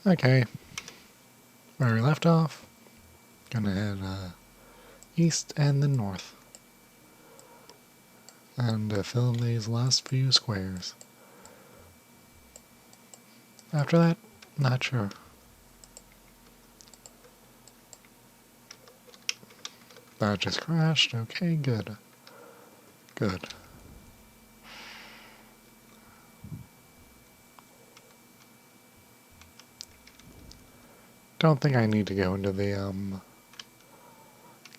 Okay, where we left off, gonna head east and then north, and fill these last few squares. After that, not sure. That just crashed. Okay, good. Good. Don't think I need to go into the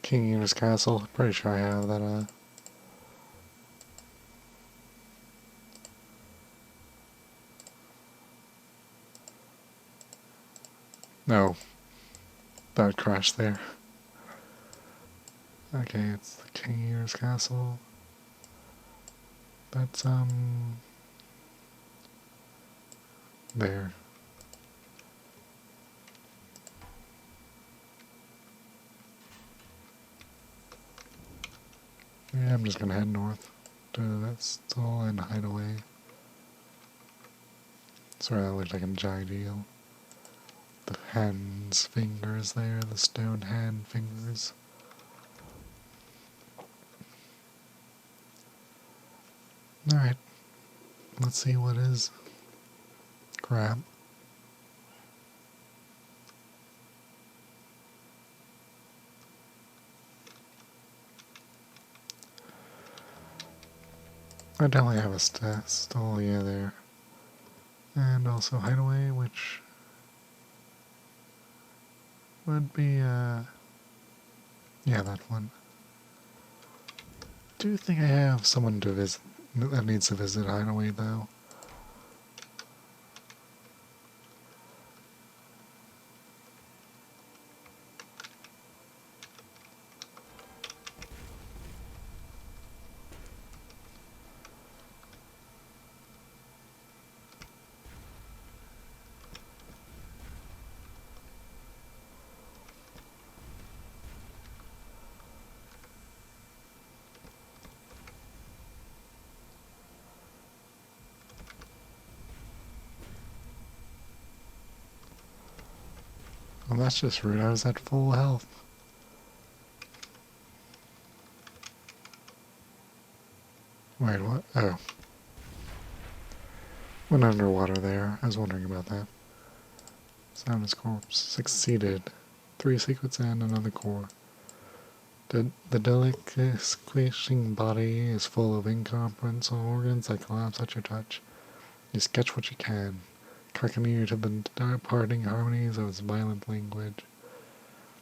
King Eater's Castle. Pretty sure I have that no. That crashed there. Okay, it's the King Eater's Castle. That's there. Yeah, I'm just gonna head north to that stall and hideaway. Sorry, that looked like a giant eel. The hand's fingers there, the stone hand fingers. Alright, let's see what is. Crap. I definitely have a stall, yeah, there. And also hideaway, which would be, yeah, that one. Do you think I have someone to visit that needs to visit hideaway, though? Well, that's just rude. I was at full health. Wait, what? Oh. Went underwater there. I was wondering about that. Soundless corpse. Succeeded. 3 secrets and another core. The delicate body is full of incomprehensible organs that collapse at your touch. You sketch what you can. Hearken ear to the departing harmonies of its violent language.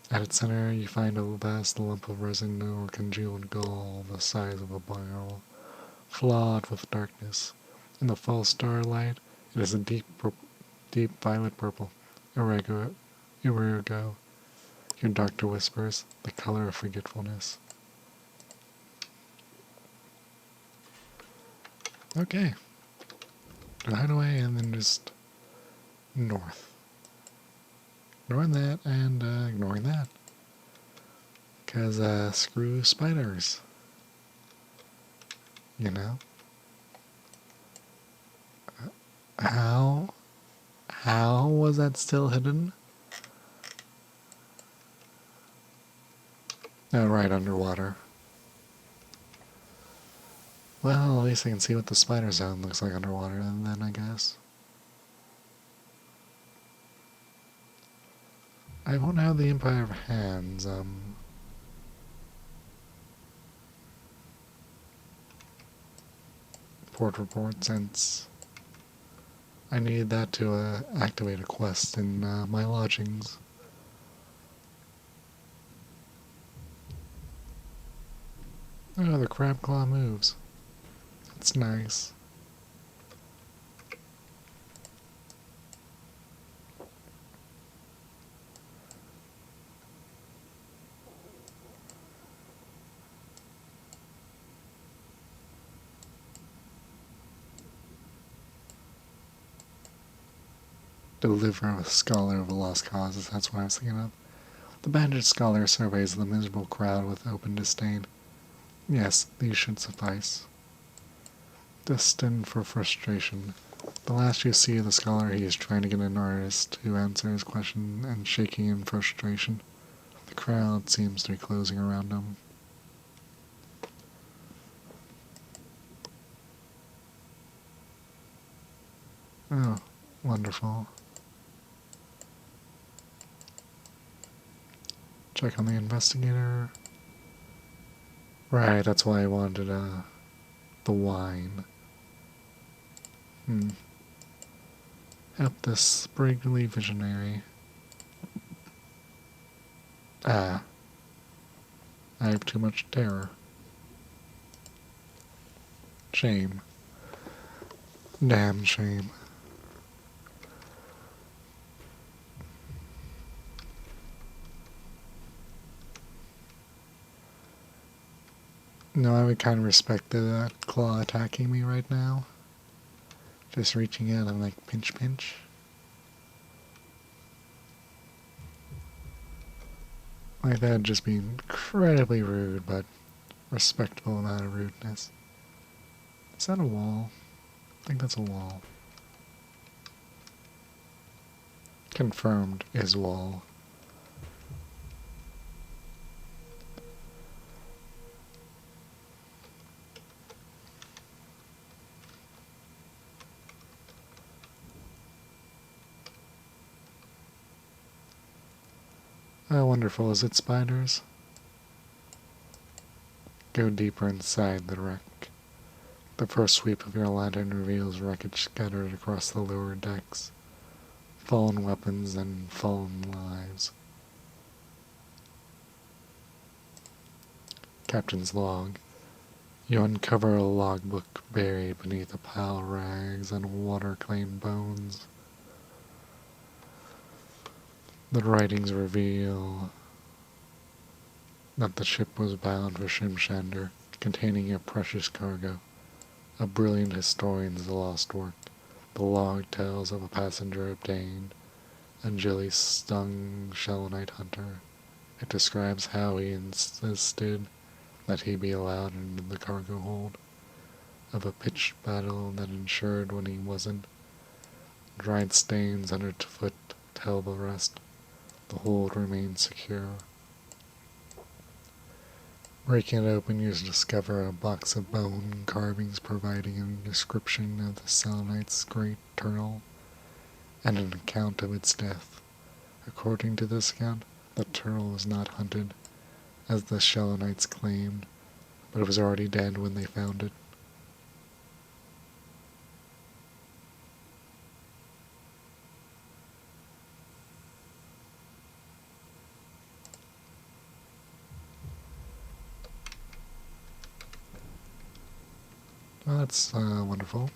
At its center, you find a vast lump of resin or congealed gall the size of a barrel, flawed with darkness. In the false starlight, it is a deep violet purple. Irrego. Your doctor whispers, the color of forgetfulness. Okay. To hideaway and then just north. Ignoring that and ignoring that. Because screw spiders. You know? How was that still hidden? Oh, right underwater. Well, at least I can see what the spider zone looks like underwater then, I guess. I won't have the Empire of Hands, port report, since I need that to activate a quest in my lodgings. Oh, the crab claw moves. That's nice. Deliver a scholar of lost causes, that's what I was thinking of. The bandaged scholar surveys the miserable crowd with open disdain. Yes, these should suffice. Destined for frustration, The last you see of the scholar, he is trying to get an artist to answer his question and shaking in frustration. The crowd seems to be closing around him. Oh, wonderful. Check on the investigator. Right, that's why I wanted the wine. Help this sprightly visionary. Ah, I have too much terror. Shame. Damn shame. No, I would kind of respect the claw attacking me right now. Just reaching out and like pinch pinch. Like that'd just be incredibly rude, but respectable amount of rudeness. Is that a wall? I think that's a wall. Confirmed is wall. Oh, wonderful. Is it spiders? Go deeper inside the wreck. The first sweep of your lantern reveals wreckage scattered across the lower decks. Fallen weapons and fallen lives. Captain's log. You uncover a logbook buried beneath a pile of rags and water-claimed bones. The writings reveal that the ship was bound for Shimshander, containing a precious cargo. A brilliant historian's lost work. The log tells of a passenger obtained, a jelly-stung Shellonite hunter. It describes how he insisted that he be allowed into the cargo hold, of a pitched battle that ensured when he wasn't. Dried stains underfoot tell the rest. The hold remains secure. Breaking it open, you discover a box of bone carvings providing a description of the Selenites' great turtle and an account of its death. According to this account, the turtle was not hunted, as the Shellonites claimed, but it was already dead when they found it. Well, that's wonderful.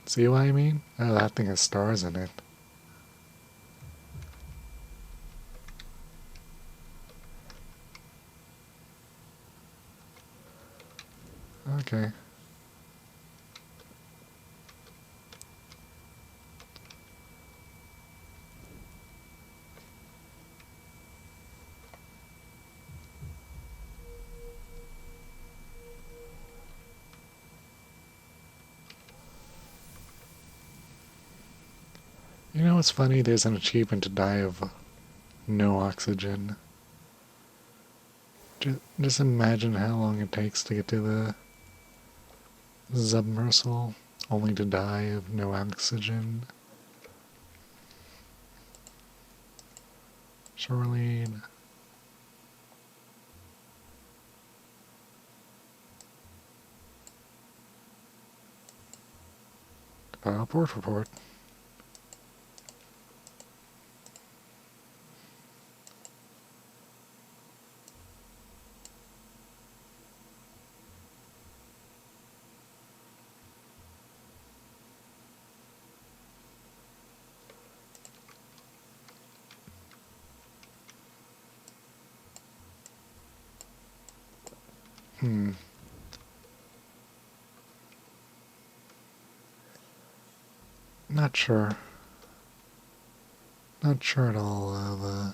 See what I mean? Oh, that thing has stars in it. Okay. You know what's funny? There's an achievement to die of no oxygen. Just imagine how long it takes to get to the submersible, only to die of no oxygen. Charlene. Port report. Not sure. Not sure at all of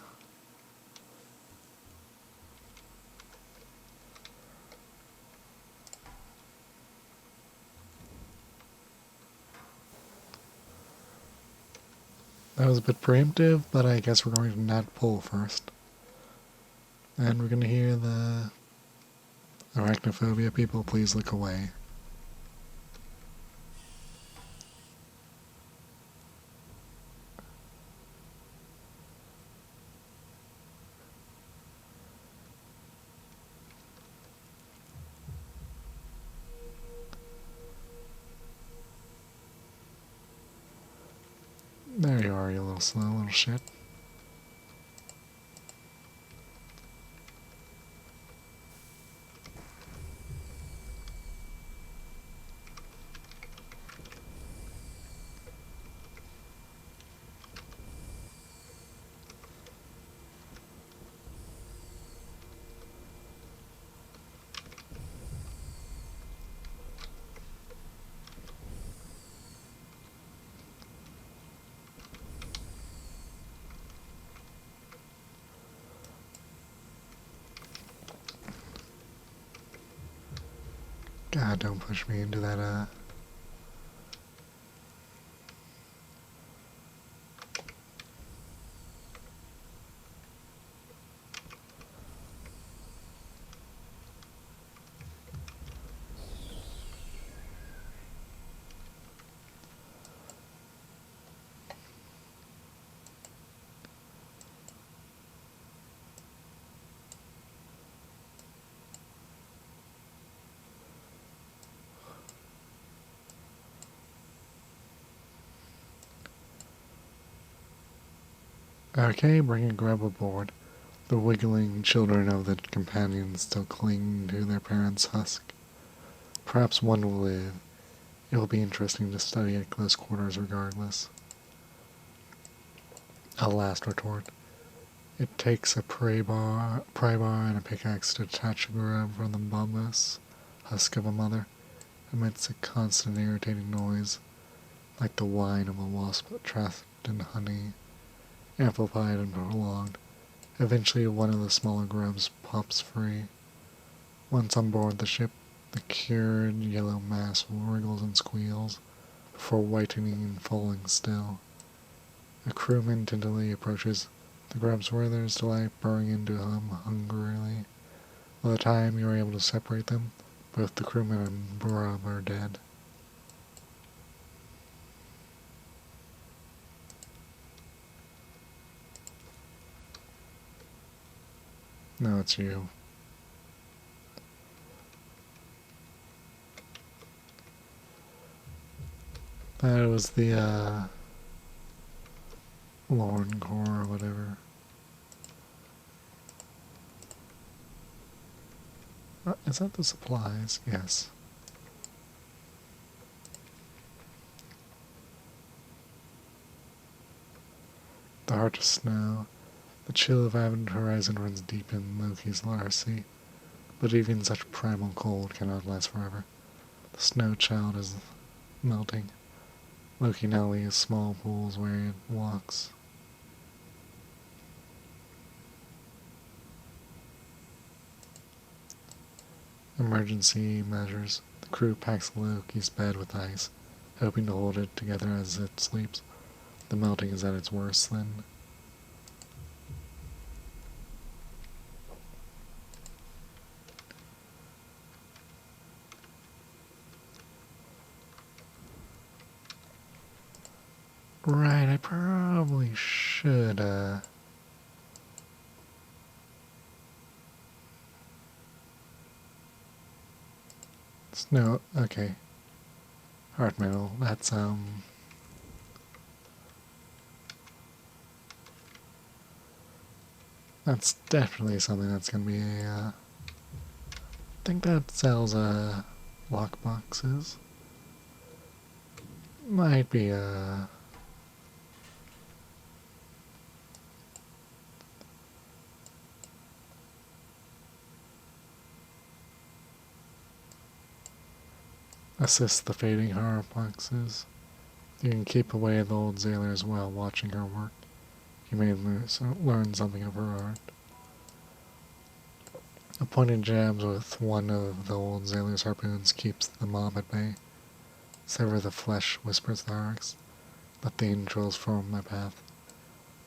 That was a bit preemptive, but I guess we're going to not pull first. And we're going to hear the arachnophobia people, please look away. There you are, you little slow little shit. God, don't push me into that, Okay, bring a grub aboard. The wiggling children of the companions still cling to their parents' husk. Perhaps one will live. It will be interesting to study at close quarters regardless. A last retort. It takes a pry bar and a pickaxe to detach a grub from the bulbous husk of a mother, amidst a constant irritating noise, like the whine of a wasp trapped in honey, amplified and prolonged. Eventually one of the smaller grubs pops free. Once on board the ship, the cured yellow mass wriggles and squeals, before whitening and falling still. A crewman tenderly approaches, the grub's withers delight burrowing into him hungrily. By the time you are able to separate them, both the crewman and grub are dead. No, it's you. That was the, Lorne Core or whatever. Is that the supplies? Yes. The heart of snow. The chill of avid horizon runs deep in Loki's Larcy, but even such primal cold cannot last forever. The snow child is melting. Loki now leaves small pools where it walks. Emergency measures. The crew packs Loki's bed with ice, hoping to hold it together as it sleeps. The melting is at its worst then. Right, I probably should, Snow, okay. Heart metal, that's definitely something that's gonna be a, I think that sells, lockboxes. Might be, assist the fading horror boxes. You can keep away the old sailors while watching her work. You may learn something of her art. A pointed jabs with one of the old sailor's harpoons keeps the mob at bay. Sever the flesh, whispers the Arx. Let the entrails form my path.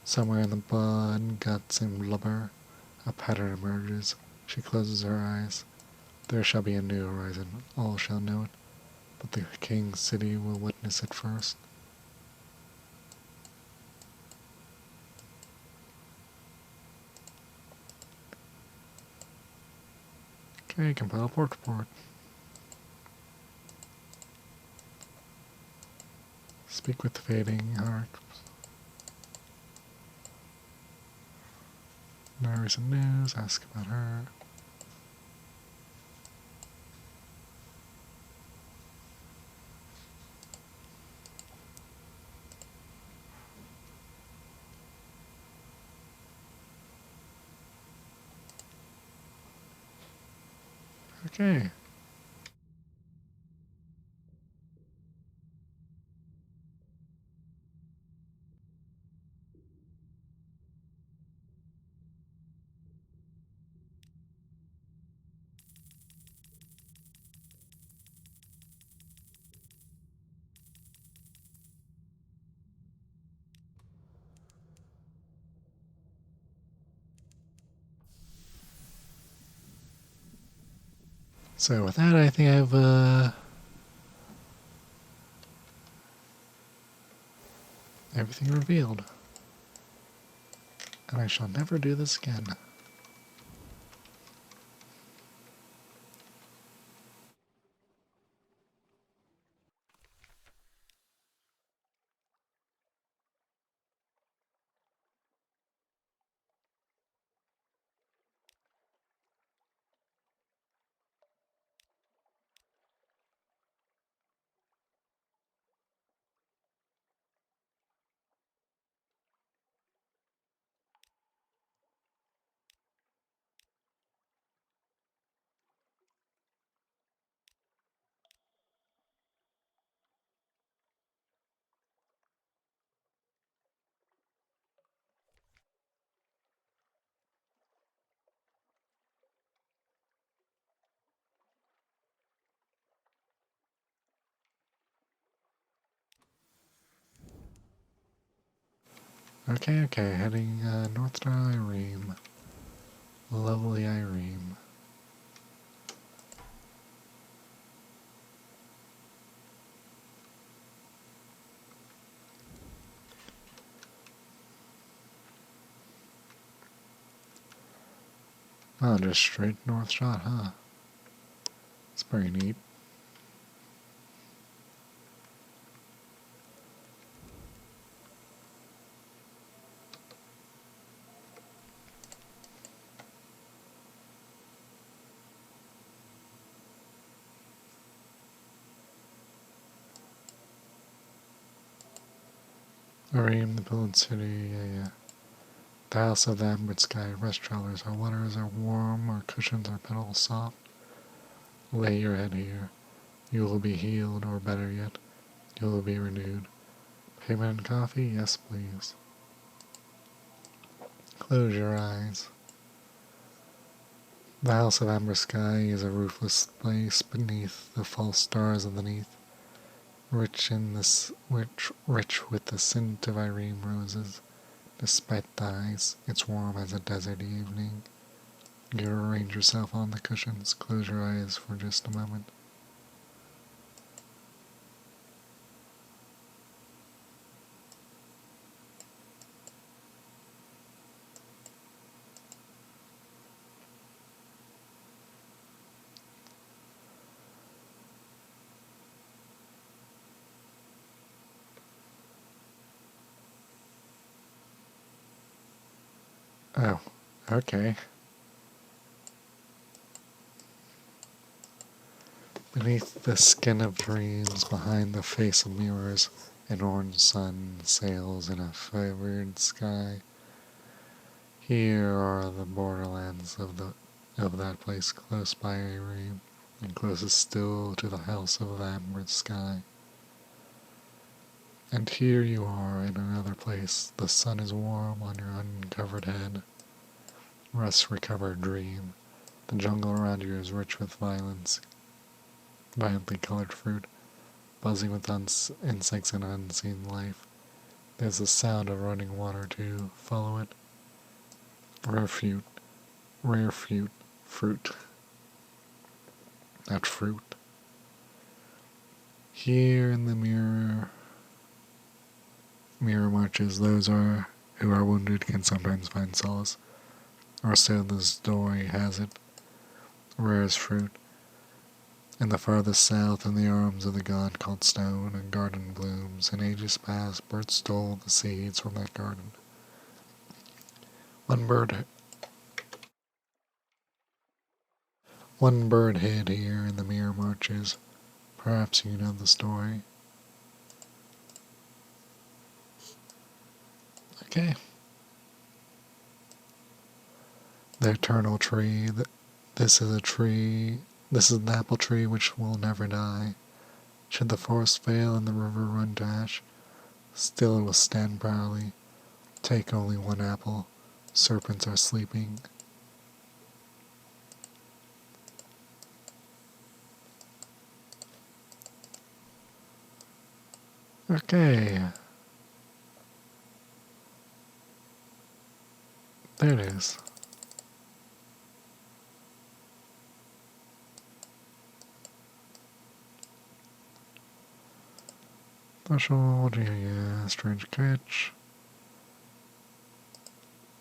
Somewhere in the blood, guts, and blubber, a pattern emerges. She closes her eyes. There shall be a new horizon. All shall know it, but the king's city will witness it first. Okay, compile port report. Speak with fading heart. No recent news. Ask about her. Okay. So with that, I think I've everything revealed. And I shall never do this again. Okay, heading north to Irene. Lovely Irene. Oh, just straight north shot, huh? It's pretty neat. Irene, the pillared city, yeah. The house of the ambered sky, rest travelers. Our waters are warm, our cushions are petals soft. Lay your head here. You will be healed, or better yet, you will be renewed. Payment and coffee? Yes, please. Close your eyes. The house of amber sky is a roofless place beneath the false stars underneath, rich with the scent of Irene roses. Despite the ice, it's warm as a desert evening. You arrange yourself on the cushions, close your eyes for just a moment. Oh, okay. Beneath the skin of dreams, behind the face of mirrors, an orange sun sails in a favored sky. Here are the borderlands of that place close by Irene, and closest still to the house of the amber sky. And here you are in another place. The sun is warm on your uncovered head. Rest, recover, dream. The jungle around you is rich with violently colored fruit, buzzing with insects and unseen life. There's the sound of running water to follow it. Rare fruit. Rare fruit. Fruit. Not fruit. Here in the mirror marches, those who are wounded can sometimes find solace, or so the story has it. Rare as fruit. In the farthest south, in the arms of the god called Stone, a garden blooms. In ages past, birds stole the seeds from that garden. One bird hid here in the mirror marches. Perhaps you know the story. Okay. The eternal tree. This is a tree. This is an apple tree which will never die. Should the forest fail and the river run to ash, still it will stand proudly. Take only one apple. Serpents are sleeping. Okay. There it is. Threshold, yeah, strange catch.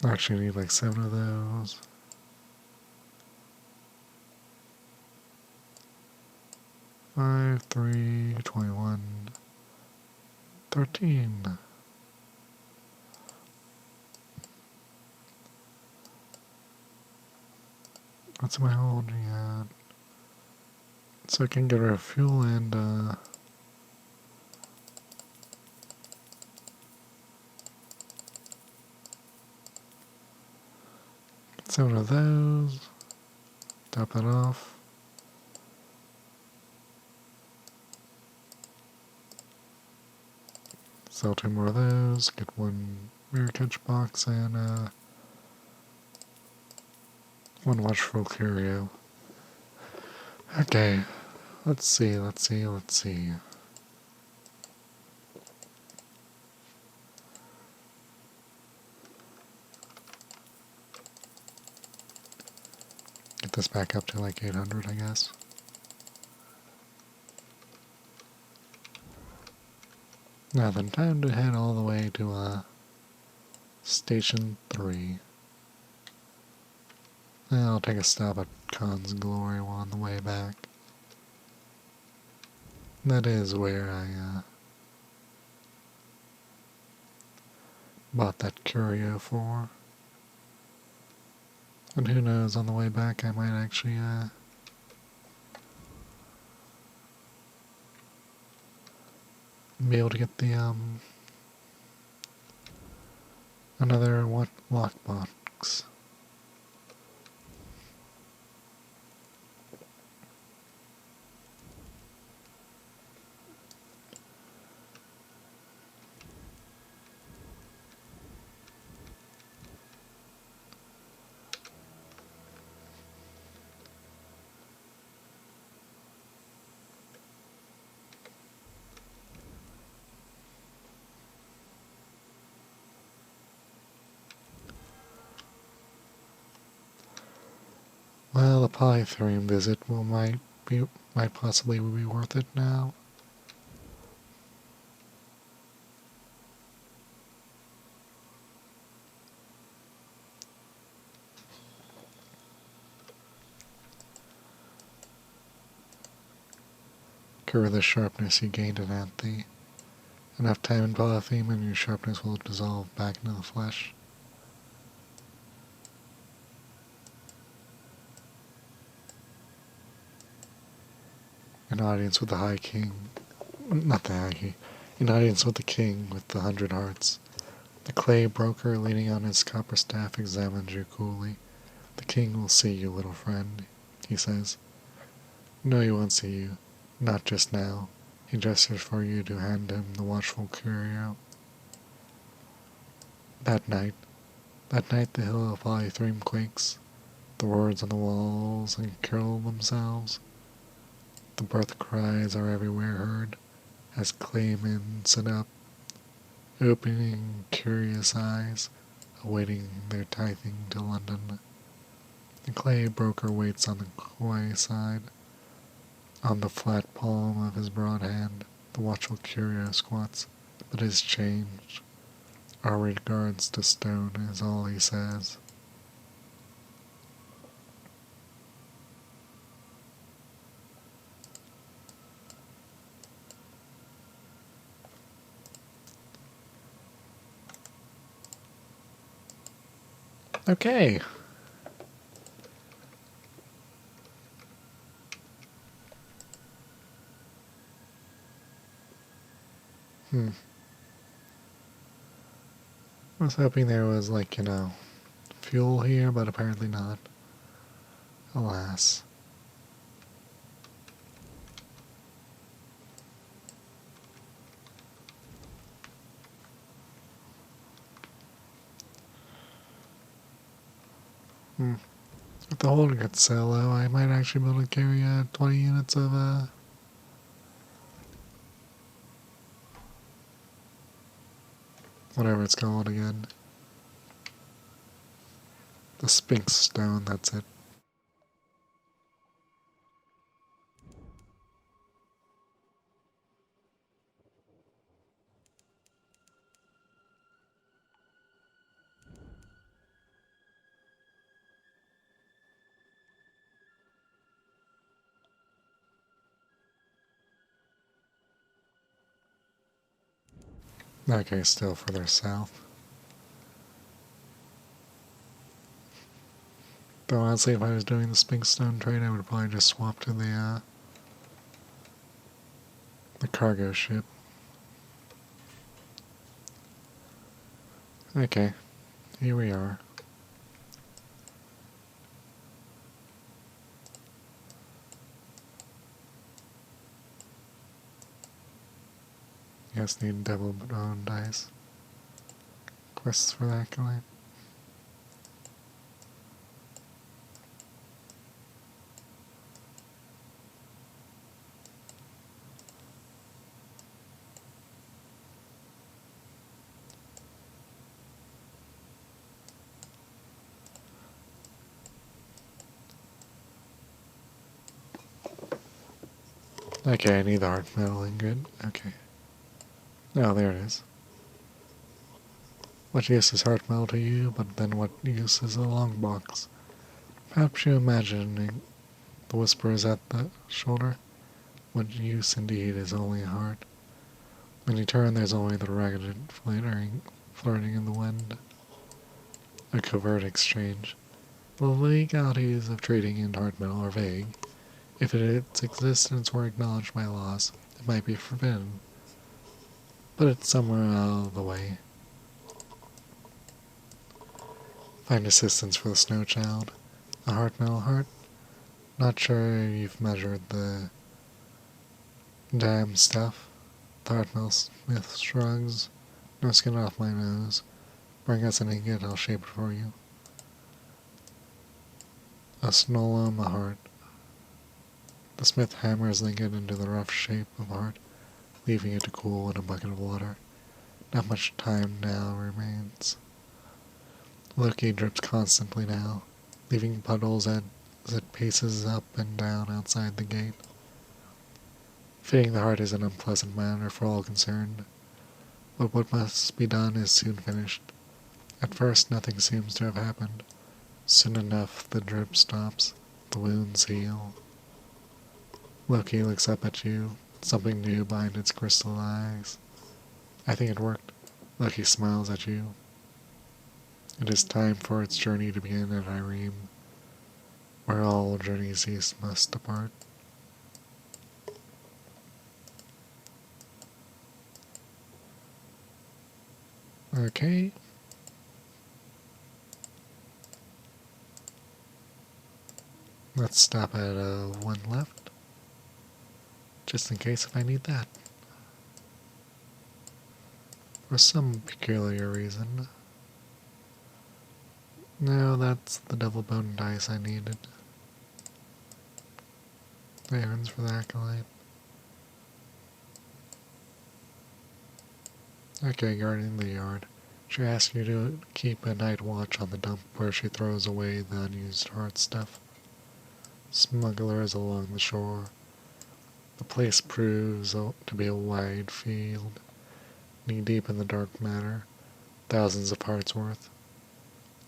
Actually, I need like 7 of those. 5, 3, 21, 13. What's my holding at? So I can get rid of fuel and, 7 of those. Top that off. Sell 2 more of those. Get 1 mirror catch box and, 1 watchful curio. Okay. Let's see. Get this back up to like 800, I guess. Now then, time to head all the way to, Station 3. And I'll take a stop at Khan's Glory while on the way back. That is where I, bought that curio for. And who knows, on the way back I might actually, be able to get the, another lockbox. Well, the polytherium visit might possibly be worth it now. Cure the sharpness you gained in Anthe. Enough time in polytheme and your sharpness will dissolve back into the flesh. An audience with the High King. Not the High King. An audience with the King with the 100 hearts. The clay broker leaning on his copper staff examines you coolly. The King will see you, little friend, he says. No, he won't see you. Not just now. He gestures for you to hand him the watchful curio. That night the hill of polythreme quakes. The words on the walls uncurl themselves. The birth cries are everywhere heard, as claymen sit up opening curious eyes, awaiting their tithing to London. The clay broker waits on the quay side. On the flat palm of his broad hand, the watchful curio squats, but is changed. Our regards to stone is all he says. Okay. I was hoping there was, like, fuel here, but apparently not. Alas. If the holder gets so low, I might actually be able to carry 20 units of whatever it's called again. The Sphinx Stone, that's it. Okay, still further south. Though honestly, if I was doing the Sphinx Stone trade, I would probably just swap to the cargo ship. Okay, here we are. Yes, need double bone dice. Quests for that guy. Okay, I need the heart metal ingot. Okay. Oh, there it is. What use is heart metal to you, but then what use is a long box? Perhaps you imagining the whisper is at the shoulder? What use indeed is only a heart? When you turn, there's only the ragged flirting in the wind. A covert exchange. The legalities of trading in heart metal are vague. If its existence were acknowledged by laws, it might be forbidden. But it's somewhere out of the way. Find assistance for the snow child. A heart metal heart? Not sure you've measured the damn stuff. The heart metal smith shrugs. No skin off my nose. Bring us an ingot, I'll shape it for you. A snollum, a heart. The smith hammers the ingot into the rough shape of a heart, leaving it to cool in a bucket of water. Not much time now remains. Loki drips constantly now, leaving puddles as it paces up and down outside the gate. Fitting the heart is an unpleasant matter for all concerned, but what must be done is soon finished. At first nothing seems to have happened. Soon enough the drip stops, the wounds heal. Loki looks up at you, something new behind its crystal eyes. I think it worked. Loki smiles at you. It is time for its journey to begin at Irene, where all journeys east must depart. Okay. Let's stop at one left, just in case if I need that. For some peculiar reason. No, that's the double bone dice I needed. Ravens for the acolyte. Okay, guarding the yard. She asks you to keep a night watch on the dump where she throws away the unused hard stuff. Smugglers along the shore. The place proves to be a wide field, knee-deep in the dark matter, thousands of parts worth.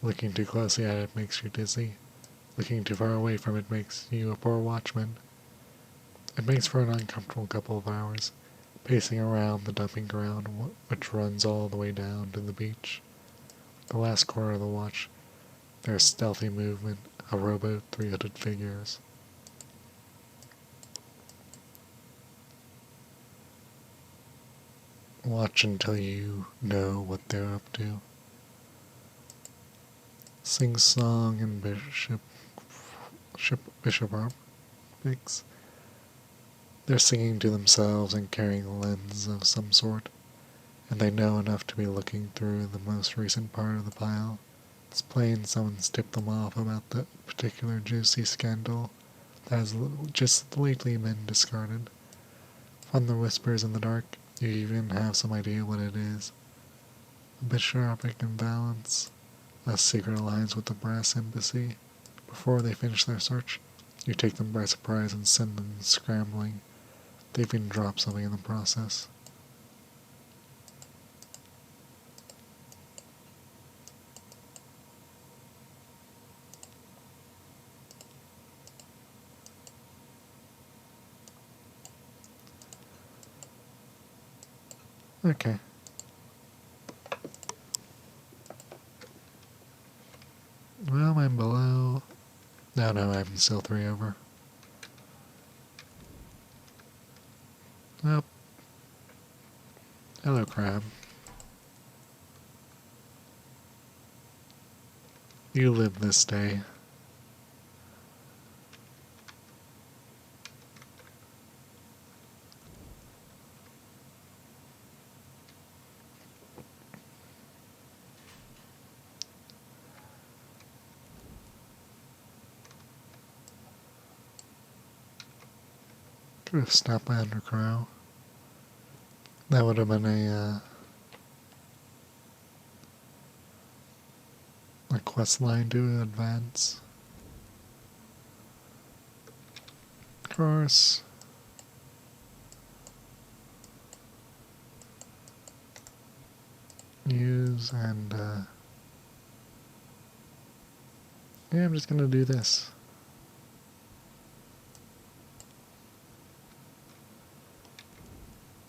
Looking too closely at it makes you dizzy. Looking too far away from it makes you a poor watchman. It makes for an uncomfortable couple of hours, pacing around the dumping ground, which runs all the way down to the beach. The last quarter of the watch, there's stealthy movement, a rowboat, 3 hooded figures. Watch until you know what they're up to. Sing song and bishop harpics. They're singing to themselves and carrying a lens of some sort, and they know enough to be looking through the most recent part of the pile. It's plain someone's tipped them off about the particular juicy scandal that has just lately been discarded. From the whispers in the dark, you even have some idea what it is. A bishopric imbalance, a secret alliance with the brass embassy. Before they finish their search, you take them by surprise and send them scrambling. They even drop something in the process. Okay. Well, I'm below. No, I'm still 3 over. Oh. Hello, crab. You live this day. Could have stopped by Undercrow. That would have been a quest line to advance. Of course. Use and yeah, I'm just gonna do this.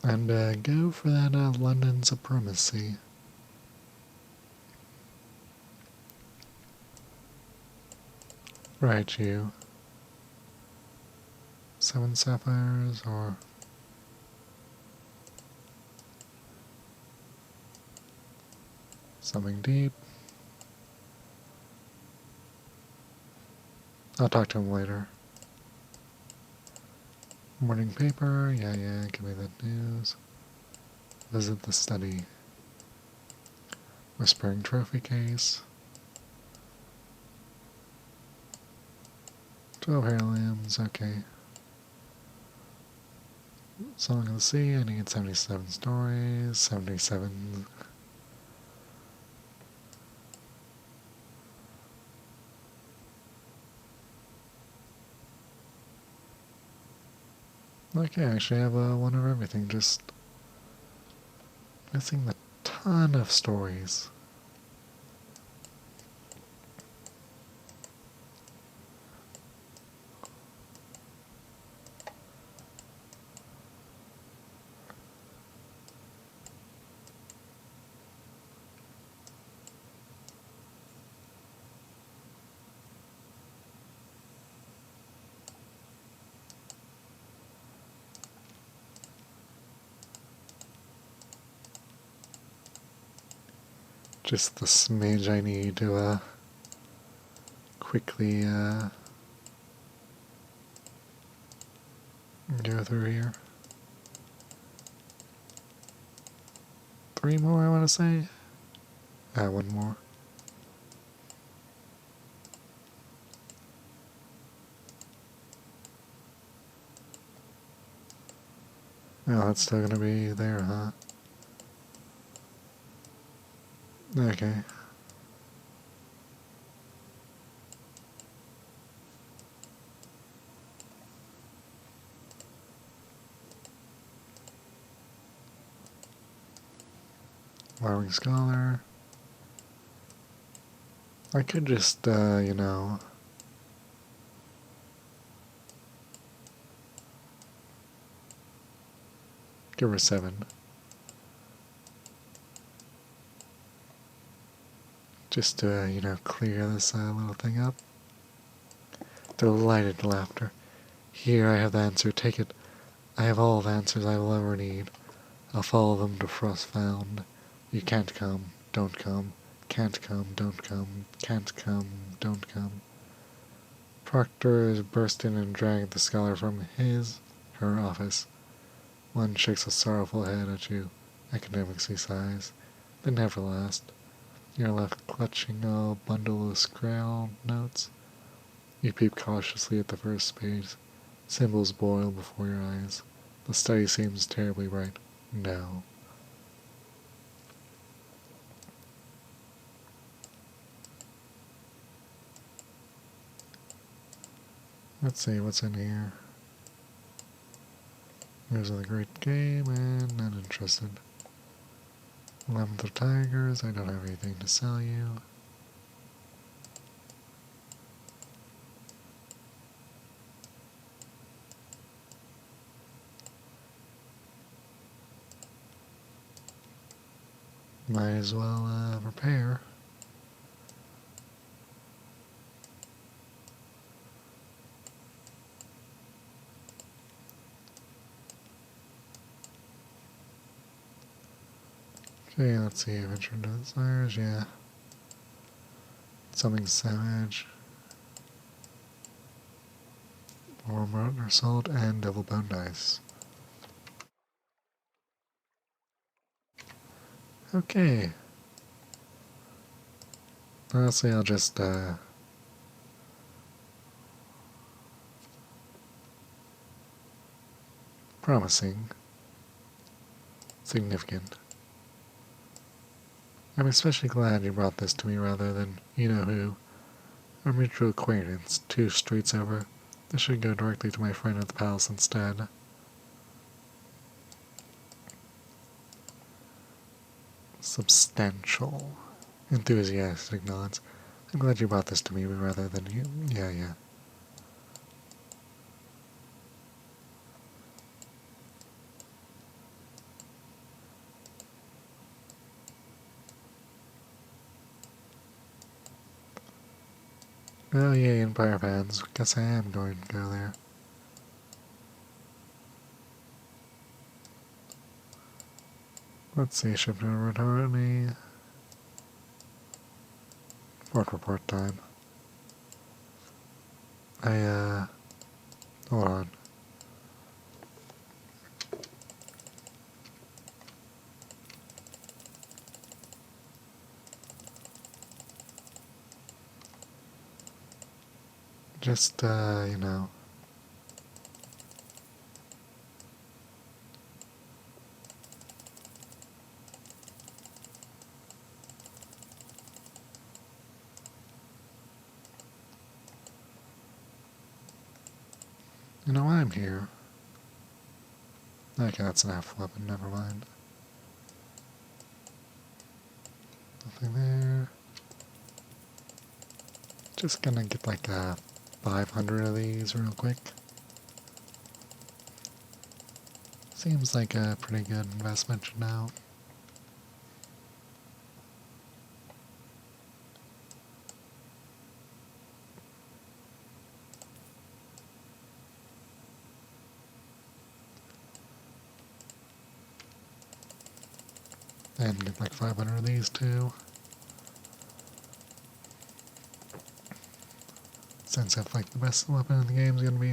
And go for that London supremacy. Right, you. 7 sapphires or something deep. I'll talk to him later. Morning paper, yeah, give me that news. Visit the study. Whispering trophy case. 12 hair limbs, okay. Song of the Sea, I need 77 stories, 77. Okay, I actually have one of everything, just missing the ton of stories. Just the smidge I need to quickly go through here. 3 more, I want to say. 1 more. Oh, that's still gonna be there, huh? Okay. Warming Scholar. I could just, you know, give her 7. Just to, you know, clear this little thing up. Delighted laughter. Here I have the answer, take it. I have all the answers I will ever need. I'll follow them to Frostbound. You can't come, don't come. Can't come, don't come. Can't come, don't come. Proctor is bursting and dragged the scholar from her office. One shakes a sorrowful head at you. Academics, he sighs. They never last. You're left clutching a bundle of scrawled notes. You peep cautiously at the first page. Symbols boil before your eyes. The study seems terribly bright. No. Let's see what's in here. News of the Great Game and not interested. 11th of Tigers, I don't have anything to sell you. Might as well repair. Okay, let's see. Adventure into the Desires, yeah. Something Savage. Warm Rotten Assault and Double Bone Dice. Okay. Honestly, I'll just, promising. Significant. I'm especially glad you brought this to me rather than you-know-who. Our mutual acquaintance, 2 streets over. This should go directly to my friend at the palace instead. Substantial. Enthusiastic nods. I'm glad you brought this to me rather than you. Yeah. Oh yay, Empire fans. Guess I am going to go there. Let's see, shipped over to Harmony. Fort report time. Hold on. Just, you know. You know why I'm here? Okay, that's an F weapon, never mind. Nothing there. Just gonna get like 500 of these real quick. Seems like a pretty good investment now. And get like 500 of these too. Since if like the best weapon in the game is gonna be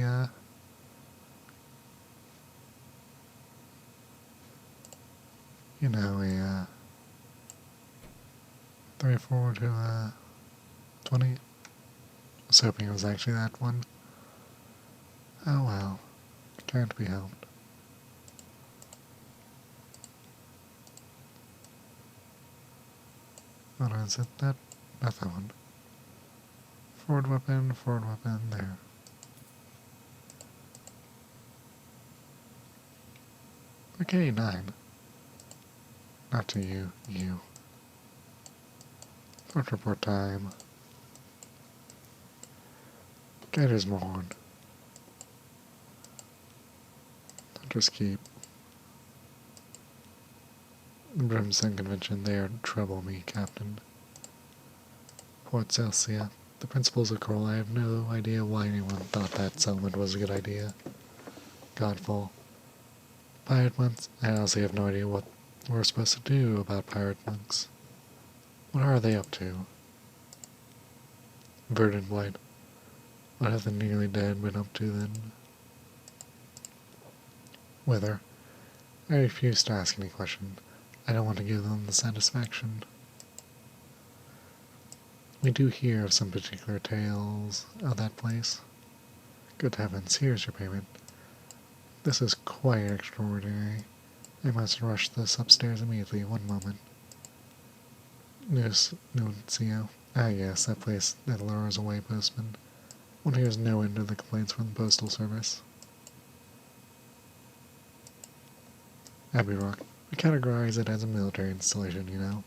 you know, a 34 to 20. I was hoping it was actually that one. Oh well, can't be helped. What is it? Not that one. Forward weapon, there. Okay, 9. Not to you, you. Threat report time. Gator's Morn. Hunter's Keep. The Brimstone Convention, they are trouble me, Captain. Port Celsia. The principles of Coral, I have no idea why anyone thought that settlement was a good idea. Godfall. Pirate monks? I honestly have no idea what we're supposed to do about pirate monks. What are they up to? Verdant White. What have the nearly dead been up to then? Wither. I refuse to ask any question. I don't want to give them the satisfaction. We do hear of some particular tales of that place. Good heavens, here's your payment. This is quite extraordinary. I must rush this upstairs immediately. One moment. Nuncio. Ah yes, that place that lures away postmen. One hears no end of the complaints from the postal service. Abbey Rock. We categorize it as a military installation, you know.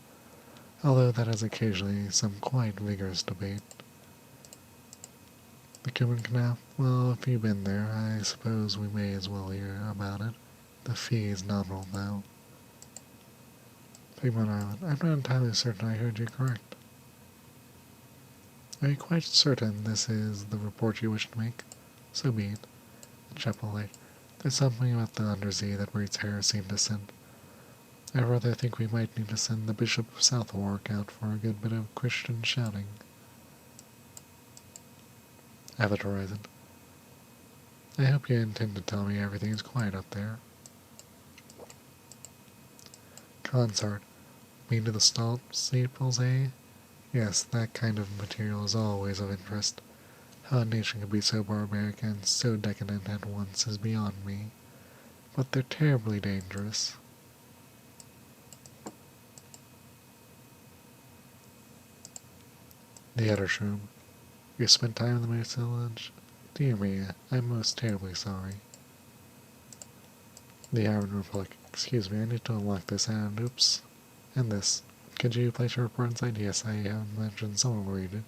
Although that is occasionally some quite vigorous debate. The Cuban Canal? Well, if you've been there, I suppose we may as well hear about it. The fee is nominal, though. Pigmont Island. I'm not entirely certain I heard you correct. Are you quite certain this is the report you wish to make? So be it. Chapel Lake. There's something about the undersea that breeds heresy and dissent. I rather think we might need to send the Bishop of Southwark out for a good bit of Christian shouting. Avid Horizon. I hope you intend to tell me everything is quiet up there. Consort. Mean to the salt steeples, eh? Yes, that kind of material is always of interest. How a nation could be so barbaric and so decadent at once is beyond me. But they're terribly dangerous. The Editor's Room. You spent time in the Moose Village? Dear me, I'm most terribly sorry. The Iron Republic. Excuse me, I need to unlock this and oops. And this. Could you place your report inside? Yes, I have mentioned someone will read it.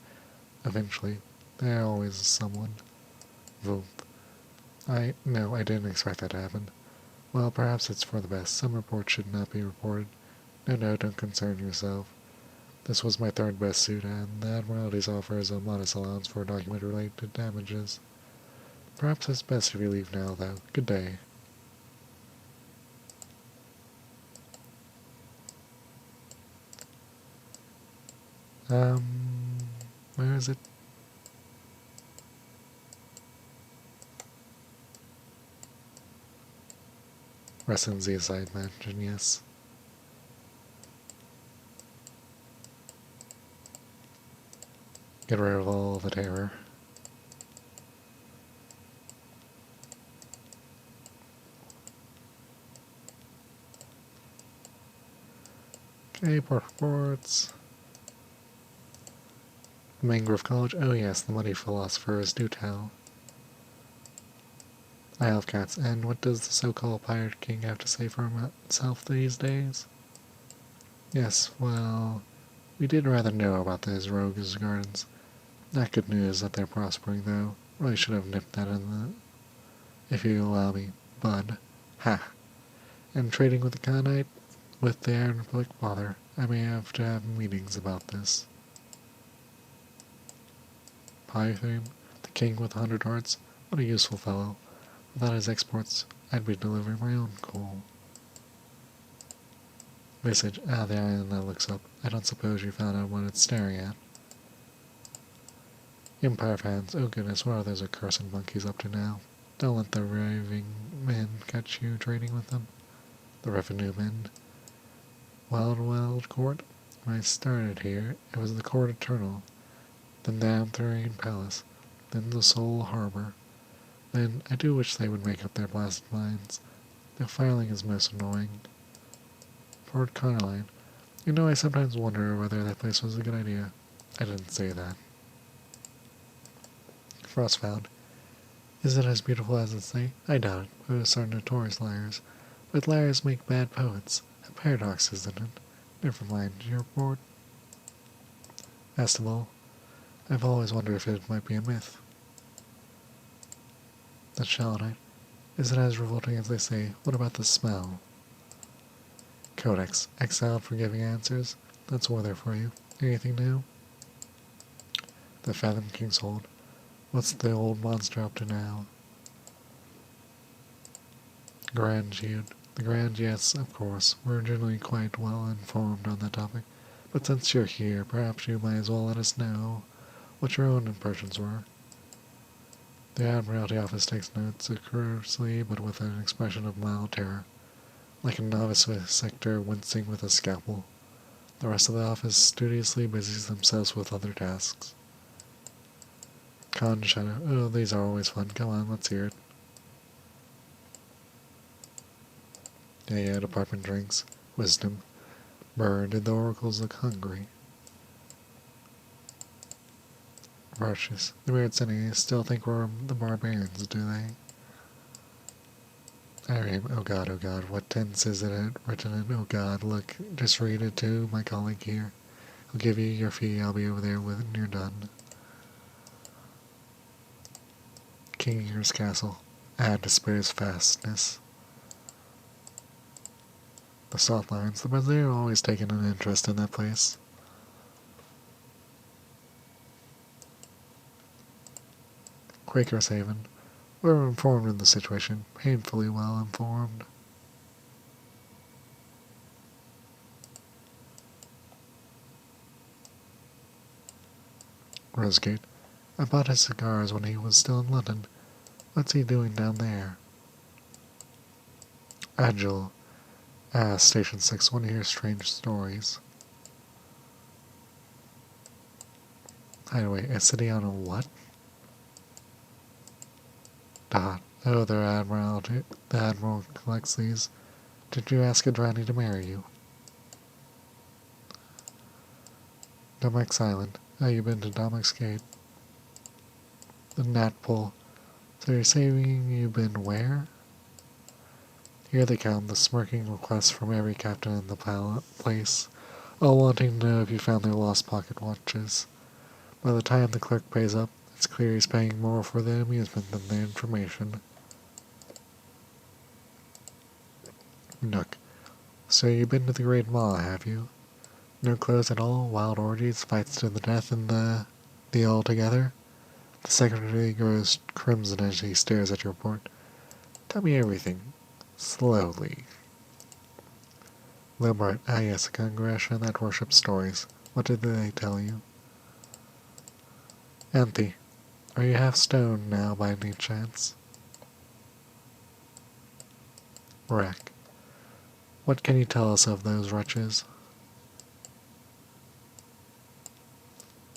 Eventually. There always is someone. Voom. No, I didn't expect that to happen. Well, perhaps it's for the best. Some reports should not be reported. No, don't concern yourself. This was my third best suit, and the Admiralty's offers a modest allowance for document-related damages. Perhaps it's best if you leave now, though. Good day. Where is it? Residence side mansion, yes. Get rid of all the terror. Okay, port reports. Mangrove College? Oh yes, the muddy philosophers do tell. Isle of Cats. And what does the so-called Pirate King have to say for himself these days? Yes, well, we did rather know about those rogues' gardens. Not good news that they're prospering, though. Really should have nipped that in if you allow me, bud. Ha! And trading with the Khanate? With the Iron Republic? Bother. I may have to have meetings about this. Python, the king with 100 hearts? What a useful fellow. Without his exports, I'd be delivering my own coal. Message. Ah, the island that looks up. I don't suppose you found out what it's staring at. Empire fans. Oh goodness, what are those accursed monkeys up to now? Don't let the raving men catch you trading with them. The revenue men. Wild court? When I started here, it was the court eternal. Then the Amphithean Palace. Then the Soul Harbor. Then I do wish they would make up their blasted minds. The filing is most annoying. Port Carline. You know, I sometimes wonder whether that place was a good idea. I didn't say that. Frost found. Is it as beautiful as it say? I doubt it. Poets are notorious liars. But liars make bad poets. A paradox, isn't it? Never mind, you're bored. Festival. I've always wondered if it might be a myth. The Shallow Night. Is it as revolting as they say? What about the smell? Codex. Exiled for giving answers? That's war there for you. Anything new? The Fathom King's Hold. What's the old monster up to now? Grand Jude. The Grand, yes, of course. We're generally quite well informed on that topic. But since you're here, perhaps you might as well let us know what your own impressions were. The Admiralty office takes notes curiously, but with an expression of mild terror, like a novice sector wincing with a scalpel. The rest of the office studiously busies themselves with other tasks. Con Shadow. Oh, these are always fun. Come on, let's hear it. Yeah, department drinks. Wisdom. Brr, did the oracles look hungry? Rushes. The weird Senate still think we're the barbarians, do they? Oh god, what tense is it written in? Oh god, look, just read it to my colleague here. He'll give you your fee, I'll be over there when you're done. King Ear's Castle. Add Despair's fastness. The soft lines. The Brasileños are always taking an interest in that place. Quaker's Haven. We're informed of the situation. Painfully well informed. Rosegate. I bought his cigars when he was still in London. What's he doing down there? Agile. Station 6. Want to hear strange stories. Hideaway. A city on a what? Dot. Oh, the Admiral collects these. Did you ask Adrani to marry you? Domek's Island. Oh, you've been to Domek's Gate. The Natpole. So you're saying you've been where? Here they come, the smirking requests from every captain in the place, all wanting to know if you found their lost pocket watches. By the time the clerk pays up, it's clear he's paying more for the amusement than the information. Nook. So you've been to the Great Maw, have you? No clothes at all, wild orgies, fights to the death, and the all together? The secretary grows crimson as he stares at your report. Tell me everything. Slowly. Lilbart. Ah yes, a congregation that worships stories. What did they tell you? Anthe. Are you half stoned now by any chance? Wreck. What can you tell us of those wretches?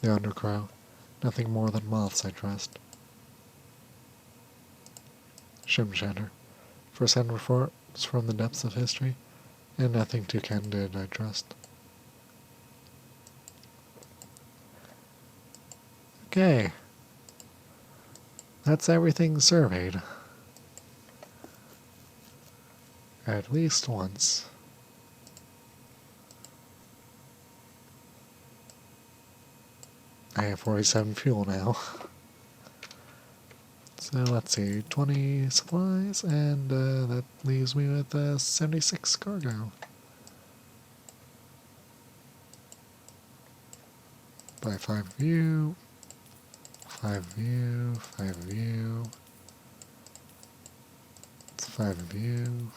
The Undercrow. Nothing more than moths, I trust. Shimshatter. First-hand reports from the depths of history, and nothing too candid, I trust. Okay. That's everything surveyed. At least once. I have 47 fuel now. So let's see, 20 supplies, and that leaves me with 76 cargo. By 5 view, 5 view, 5 view. It's 5 view.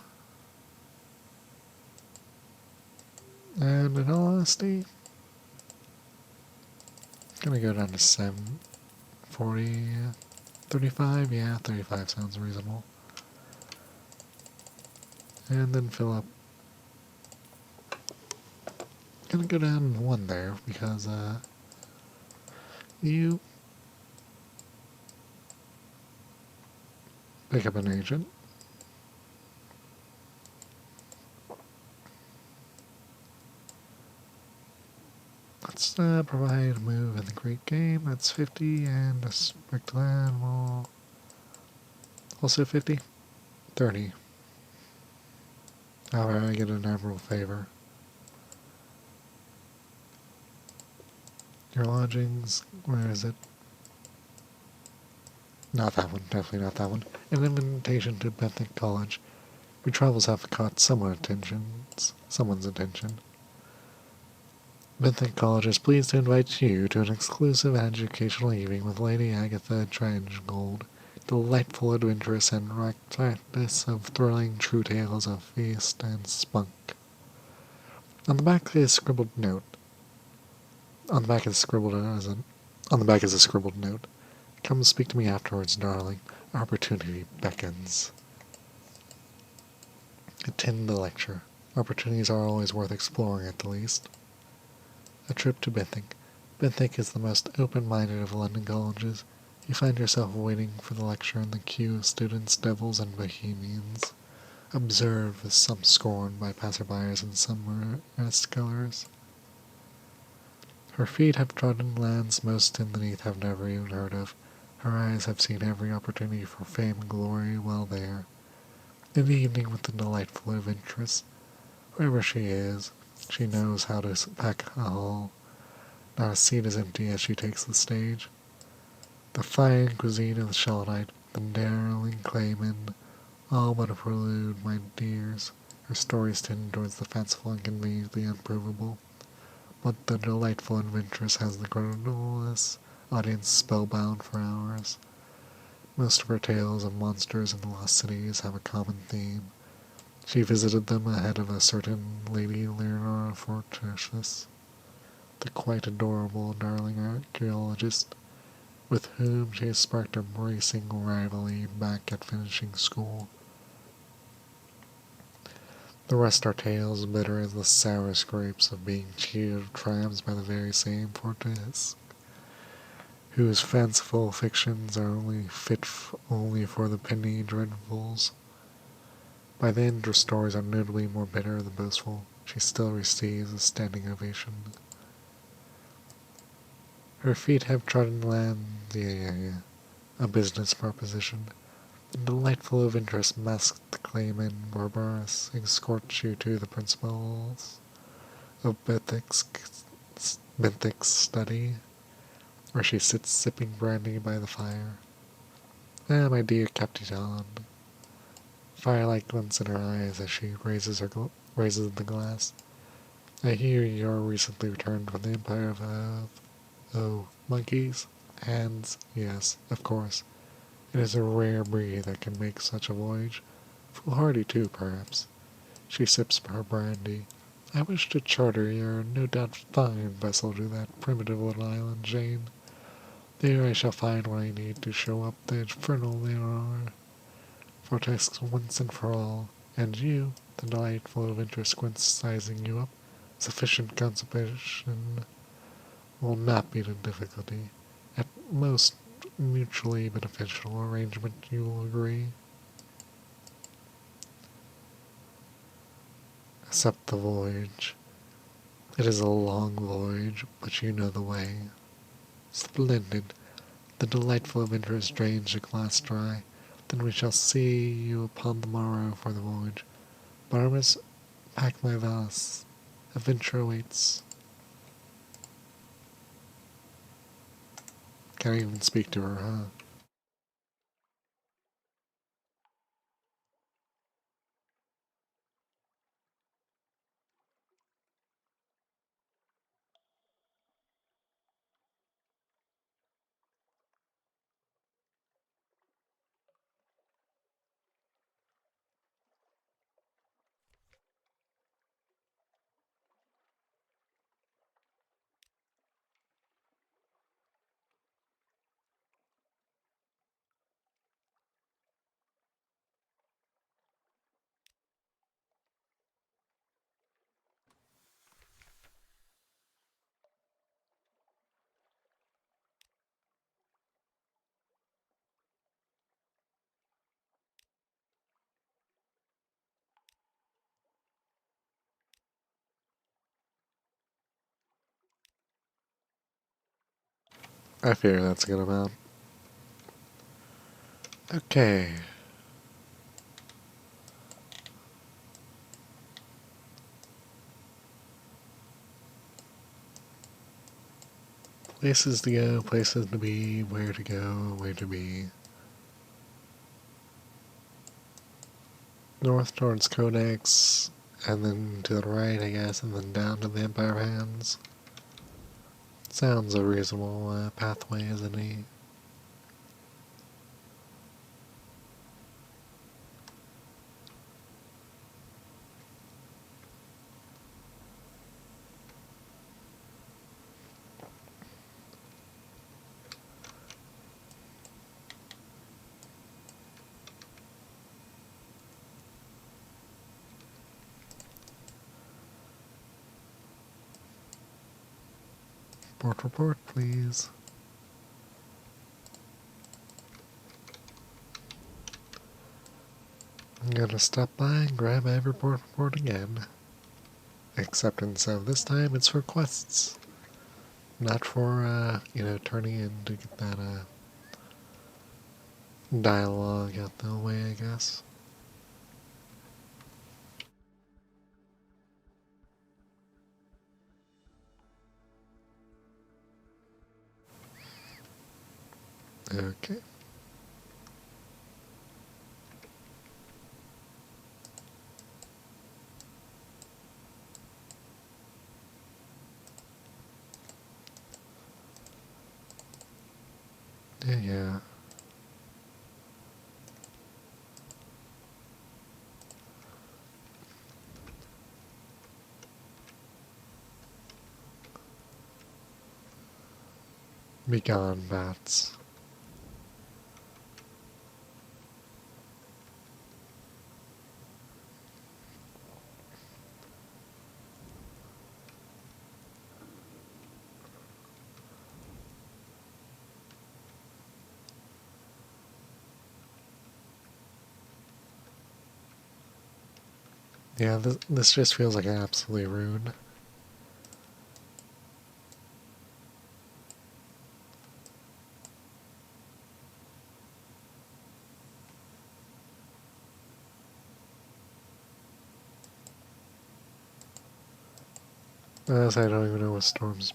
And in all honesty, gonna go down to 40, 35, yeah, 35 sounds reasonable. And then fill up. Gonna go down 1 there, because, you pick up an agent. Let's provide a move in the Great Game. That's 50, and a spectral animal. Also 50? 30. Alright, I get an Emerald Favor. Your lodgings, where is it? Not that one, definitely not that one. An invitation to Bethany College. Your travels have caught someone's attention. Bethany College is pleased to invite you to an exclusive educational evening with Lady Agatha Trenchgold. Delightful adventurous and recitance of thrilling true tales of feast and spunk. On the back is scribbled note. On the back is scribbled on the back is a scribbled note. Come speak to me afterwards, darling. Opportunity beckons. Attend the lecture. Opportunities are always worth exploring at the least. A trip to Benthink. Benthink is the most open-minded of London colleges. You find yourself waiting for the lecture in the queue of students, devils, and bohemians. Observed with some scorn by passerbyers and some scholars. Her feet have trodden lands most in the Neath have never even heard of. Her eyes have seen every opportunity for fame and glory while there. In the evening with the delightful adventuress, wherever she is, she knows how to pack a hall. Not a seat is empty as she takes the stage. The fine cuisine of the Shellite, the darling Clayman, all but a prelude, my dears. Her stories tend towards the fanciful and conveniently unprovable. But the delightful adventuress has the credulous audience spellbound for hours. Most of her tales of monsters and lost cities have a common theme. She visited them ahead of a certain Lady Leonora Fortunatus, the quite adorable and darling archaeologist, with whom she has sparked a bracing rivalry back at finishing school. The rest are tales bitter as the sour scrapes of being cheated of triumphs by the very same Fortunatus, whose fanciful fictions are only fit only for the penny dreadfuls. By the end her stories are notably more bitter than boastful. She still receives a standing ovation. Her feet have trodden land, a business proposition. The delightful of interest masked Clayman Barbarous escorts you to the principals of Benthic's study, where she sits sipping brandy by the fire. Ah, my dear Captain, firelight glints in her eyes as she raises the glass. I hear you are recently returned from the Empire of monkeys? Hands? Yes, of course. It is a rare breed that can make such a voyage. Foolhardy, too, perhaps. She sips her brandy. I wish to charter your no doubt fine vessel to that primitive little island, Jane. There I shall find what I need to show up the infernal Leonora Fortex once and for all, and you, the delightful of interest sizing you up, sufficient consummation will not be the difficulty. At most mutually beneficial arrangement, you will agree. Accept the voyage. It is a long voyage, but you know the way. Splendid. The delightful of interest drains the glass dry. Then we shall see you upon the morrow for the voyage. Barnabas, pack my valise. Adventure awaits. Can't even speak to her, huh? I figure that's a good amount. Okay. Places to go, places to be, where to go, where to be. North towards Codex, and then to the right, I guess, and then down to the Empire Hands. Sounds a reasonable pathway, isn't it? Report, please. I'm gonna stop by and grab my report again. Except instead of this time, it's for quests. Not for, turning in to get that, dialogue out the way, I guess. Okay. Yeah. Be gone, bats. Yeah, this just feels like an absolute ruin. As I don't even know what Storm's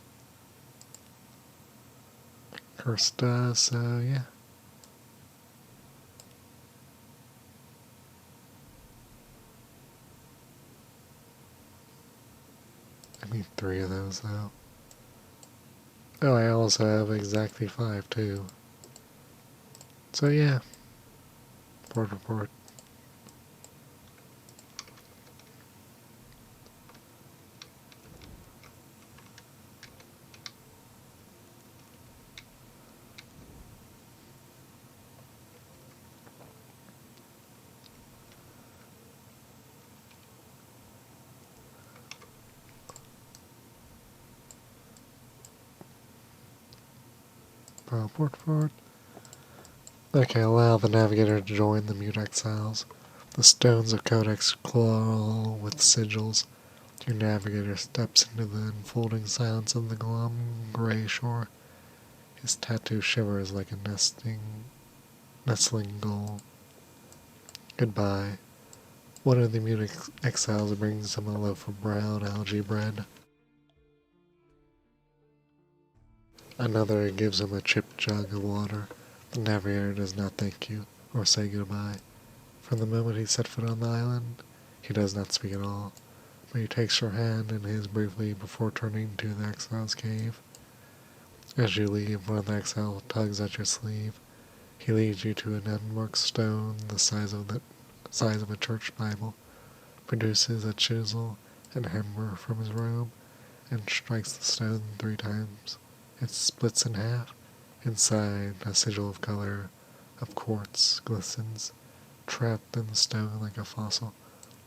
curse does, so yeah. I need 3 of those, though. Oh, I also have exactly 5, too. So yeah. Report. Report. Okay, allow the navigator to join the mute exiles. The stones of Codex claw with sigils. Your navigator steps into the enfolding silence of the glum gray shore. His tattoo shivers like a nestling gull. Goodbye. One of the mute exiles brings him a loaf of brown algae bread. Another gives him a chipped jug of water. The navigator does not thank you or say goodbye. From the moment he set foot on the island, he does not speak at all, but he takes your hand in his briefly before turning to the exile's cave. As you leave, one of the exiles tugs at your sleeve. He leads you to an unmarked stone the size of a church Bible, produces a chisel and hammer from his robe, and strikes the stone 3 times. It splits in half. Inside, a sigil of color of quartz glistens, trapped in the stone like a fossil.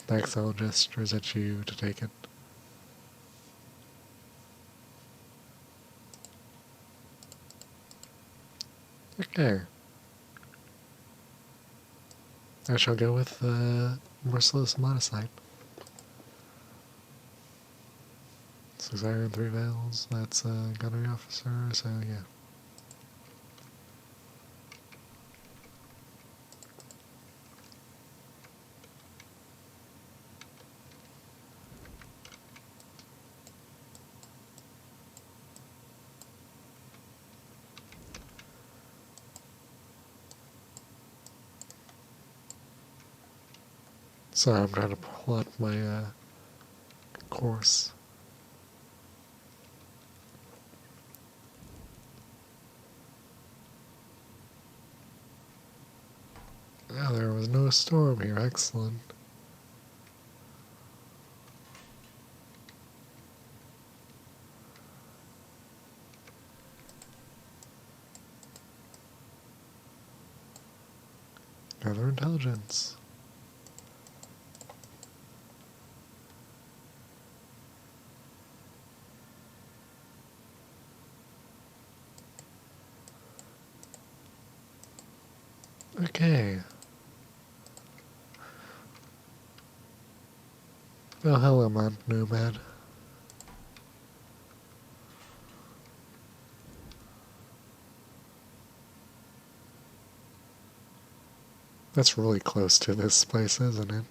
The exile gestures at you to take it. Okay. I shall go with Merciless Monocite. 6 iron, 3 veils. That's a gunnery officer, so yeah. Sorry, I'm trying to plot my course. Yeah, there was no storm here. Excellent. Gather intelligence. Okay. Oh, hello, Mount Nomad. That's really close to this place, isn't it?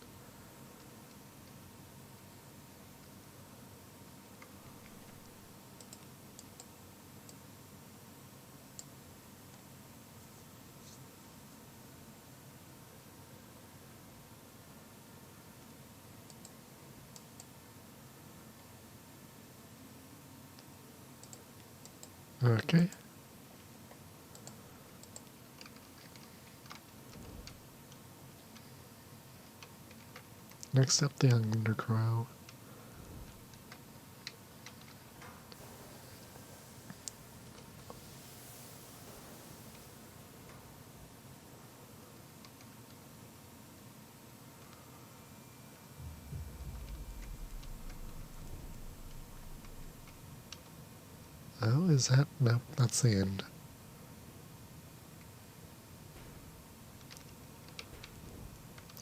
Okay. Next up, the Undercrow. Oh, is that? Nope, that's the end.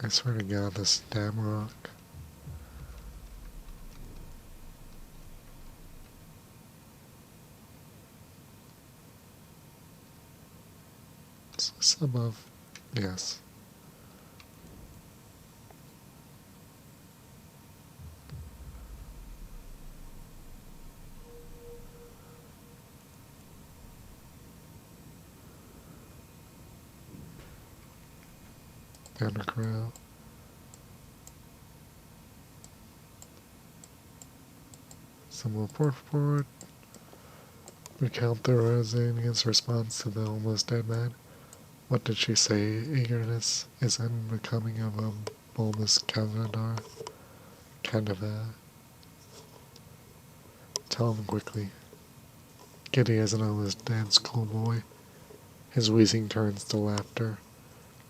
I swear to God, this damn rock. Is this above? Yes. The Undercrow. Some report. Recount the Rosanian's response to the almost dead man. What did she say? Eagerness is unbecoming of a bulbous Cavadar. Kind of a... Tell him quickly. Giddy as an almost dead schoolboy. His wheezing turns to laughter.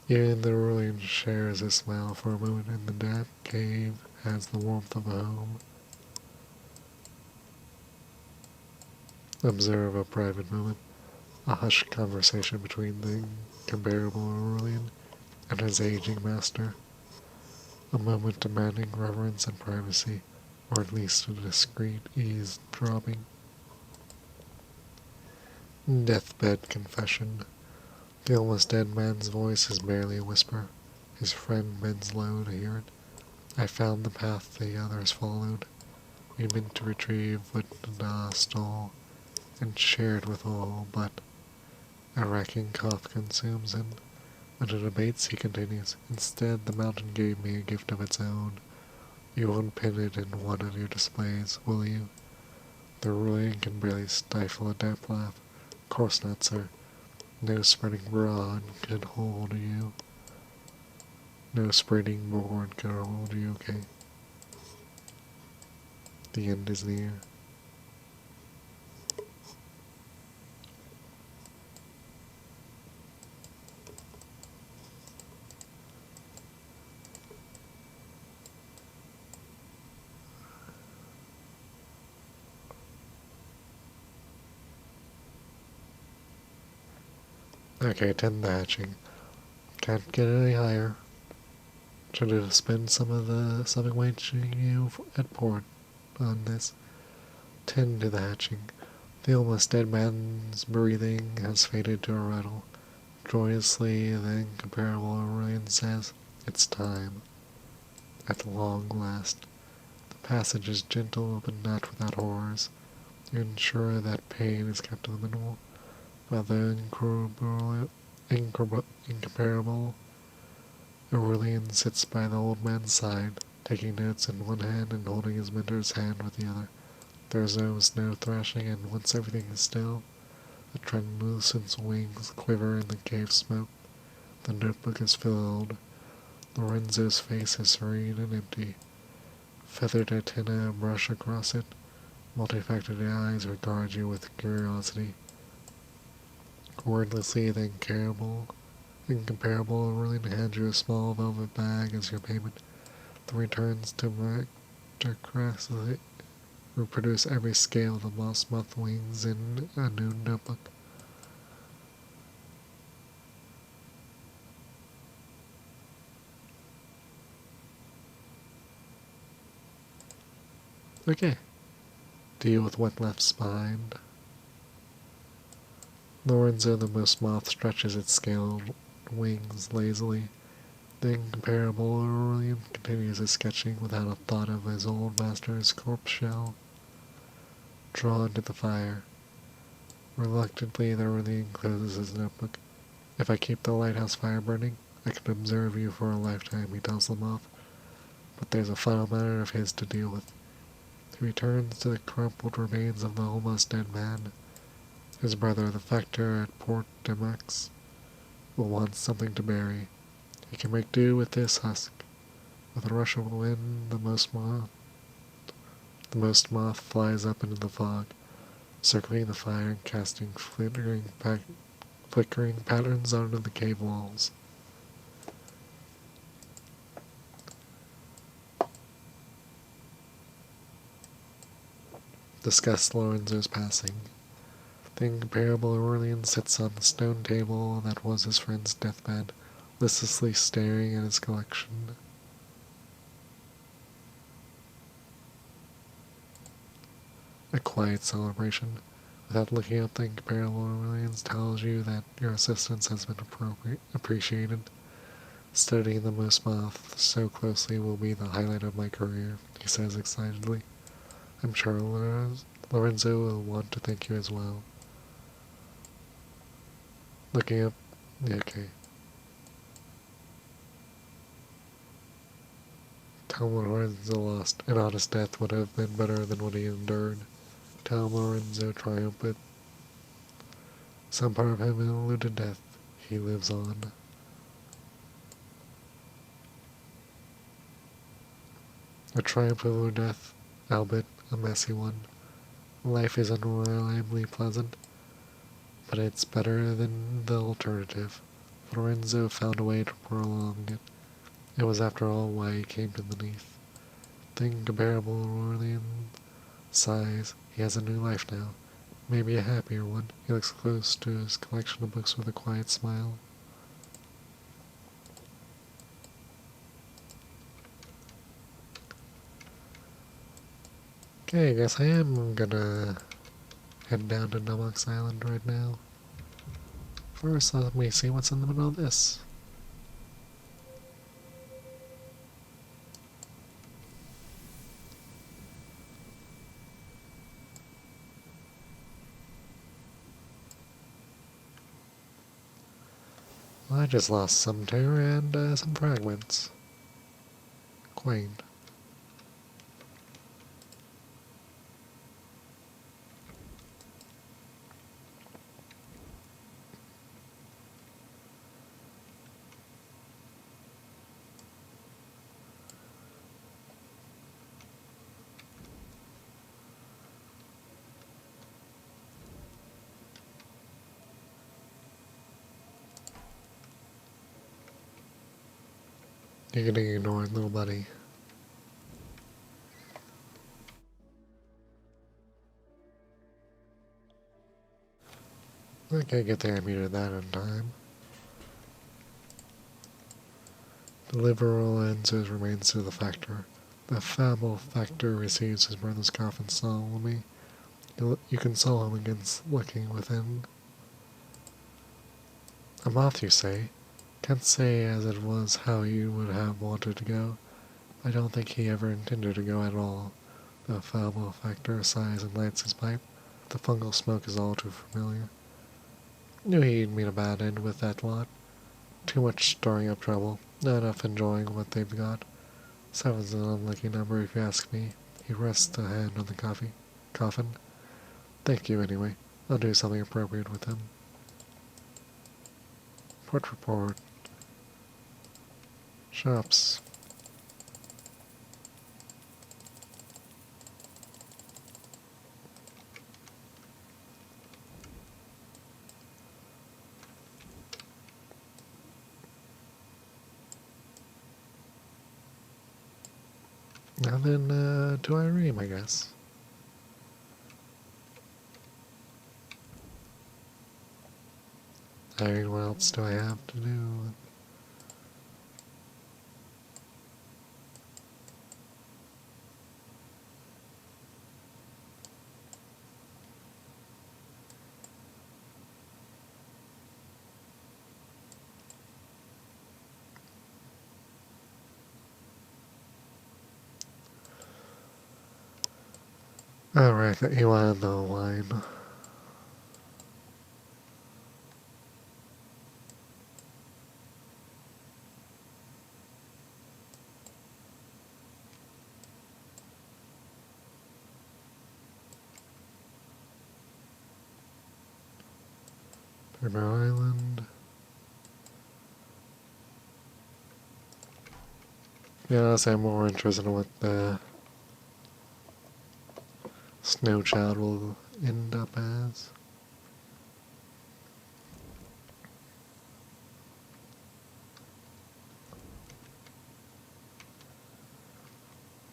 Even the ruin shares a smile for a moment in the damp cave has the warmth of a home. Observe a private moment. A hushed conversation between the incomparable Aurelian and his aging master. A moment demanding reverence and privacy, or at least a discreet eavesdropping. Deathbed confession. The almost dead man's voice is barely a whisper. His friend bends low to hear it. I found the path the others followed. We meant to retrieve what Da stole and shared with all, but a racking cough consumes him. When it abates, he continues. Instead, the mountain gave me a gift of its own. You won't pin it in one of your displays, will you? The ruin can barely stifle a damp laugh. Of course not, sir. No spreading broad could hold you. No spreading board could hold you, okay? The end is near. Okay, 10 the hatching. Can't get any higher. Should have spent some of the something waiting you at port on this. 10 to the hatching. The almost dead man's breathing has faded to a rattle. Joyously, the incomparable Aurelian says, it's time. At long last. The passage is gentle, but not without horrors. You ensure that pain is kept to the minimal, while the incomparable Aurelian sits by the old man's side, taking notes in one hand and holding his mentor's hand with the other. There is no snow thrashing, and once everything is still, the translucent wings quiver in the cave smoke. The notebook is filled. Lorenzo's face is serene and empty. Feathered antennae brush across it. Multifaceted eyes regard you with curiosity. Wordlessly the incomparable Aurelian hands you a small velvet bag as your payment. The returns to Macrocracy reproduce every scale of the moss moth wings in a new notebook. Okay. Deal with what left's behind. Lorenzo the Moose Moth stretches its scaled wings lazily. The incomparable Aurelian continues his sketching without a thought of his old master's corpse shell. Drawn to the fire. Reluctantly, the Aurelian closes his notebook. If I keep the lighthouse fire burning, I can observe you for a lifetime, he tells them off. But there's a final matter of his to deal with. He returns to the crumpled remains of the almost dead man. His brother, the factor at Port Demax, will want something to bury. He can make do with this husk. With a rush of wind, the most moth flies up into the fog, circling the fire and casting flickering patterns onto the cave walls. Discuss Lorenzo's passing. The incomparable Aurelian sits on the stone table that was his friend's deathbed, listlessly staring at his collection. A quiet celebration. Without looking up, the incomparable Aurelian tells you that your assistance has been appreciated. Studying the moose moth so closely will be the highlight of my career, he says excitedly. I'm sure Lorenzo will want to thank you as well. Looking up, yeah, okay. Tell Lorenzo lost. An honest death would have been better than what he endured. Tell Lorenzo triumphant. Some part of him eluded death. He lives on. A triumph over death, albeit a messy one. Life is unreliably pleasant, but it's better than the alternative. Lorenzo found a way to prolong it. It was after all why he came to the Neath. The incomparable Aurelian sighs. He has a new life now. Maybe a happier one. He looks close to his collection of books with a quiet smile. Okay, I guess I am gonna head down to Nomox Island right now. First, let me see what's in the middle of this. Well, I just lost some terror and some fragments. Quaint. You're getting ignored, little buddy. Okay, get there, I muted that in time. Deliver all answers remains to the factor. The fable factor receives his brother's coffin solemnly. You console him against looking within. A moth, you say? Can't say as it was how you would have wanted to go. I don't think he ever intended to go at all. The fable factor sighs and lights his pipe. The fungal smoke is all too familiar. Knew he'd meet a bad end with that lot. Too much stirring up trouble. Not enough enjoying what they've got. Seven's an unlucky number if you ask me. He rests a hand on the coffin. Thank you anyway. I'll do something appropriate with him. Port report. Shops. Now then, to Irene, I guess. Irene, what else do I have to do? Alright, you wanted the wine. Turbo Island. Yeah, honestly, I'm more interested in what the Snow Child will end up as.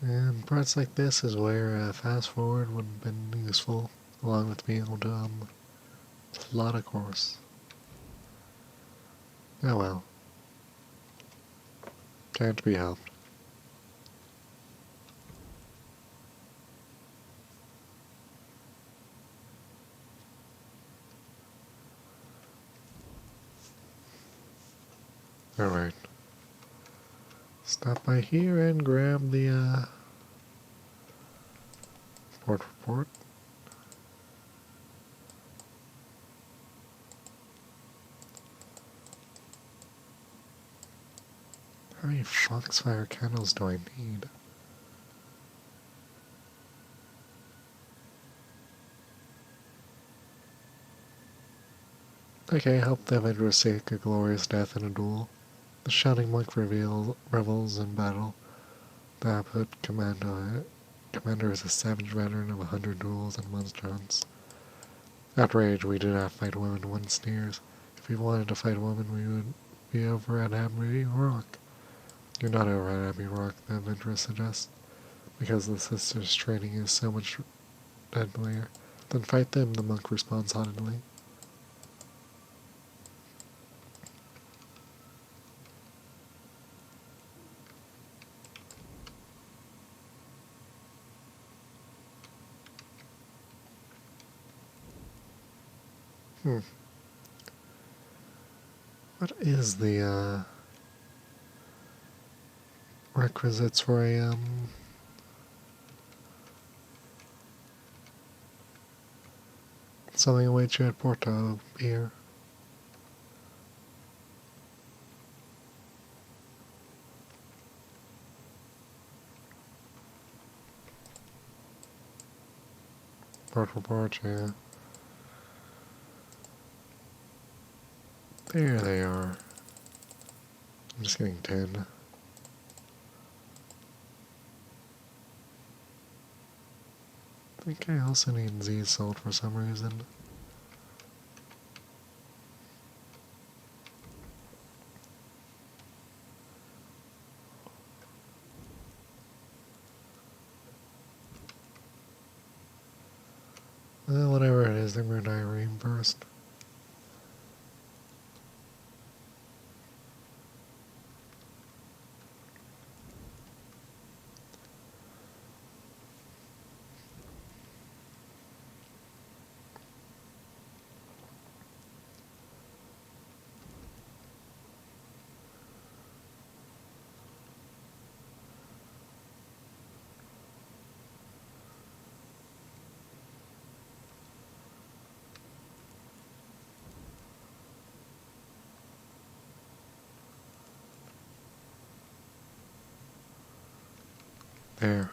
And parts like this is where fast forward would have been useful, along with being able to plot a course. Oh well. Can't be helped. Alright. Stop by here and grab the port report. How many foxfire candles do I need? Okay, help the Avengers seek a glorious death in a duel. The Shouting Monk revels in battle. The Abbot Commander is a savage veteran of 100 duels and monster hunts. Outrage, we do not fight women, one sneers. If we wanted to fight a woman, we would be over at Abbey Rock. You're not over at Abbey Rock, the Adventuress suggests, because the sisters' training is so much deadlier. Then fight them, the monk responds haughtily. What is the, requisites for a, something awaits you at Porto here? Port report, yeah. There they are. I'm just getting 10. I think I also need Z salt for some reason. Whatever it is, I'm going to Irene first. There.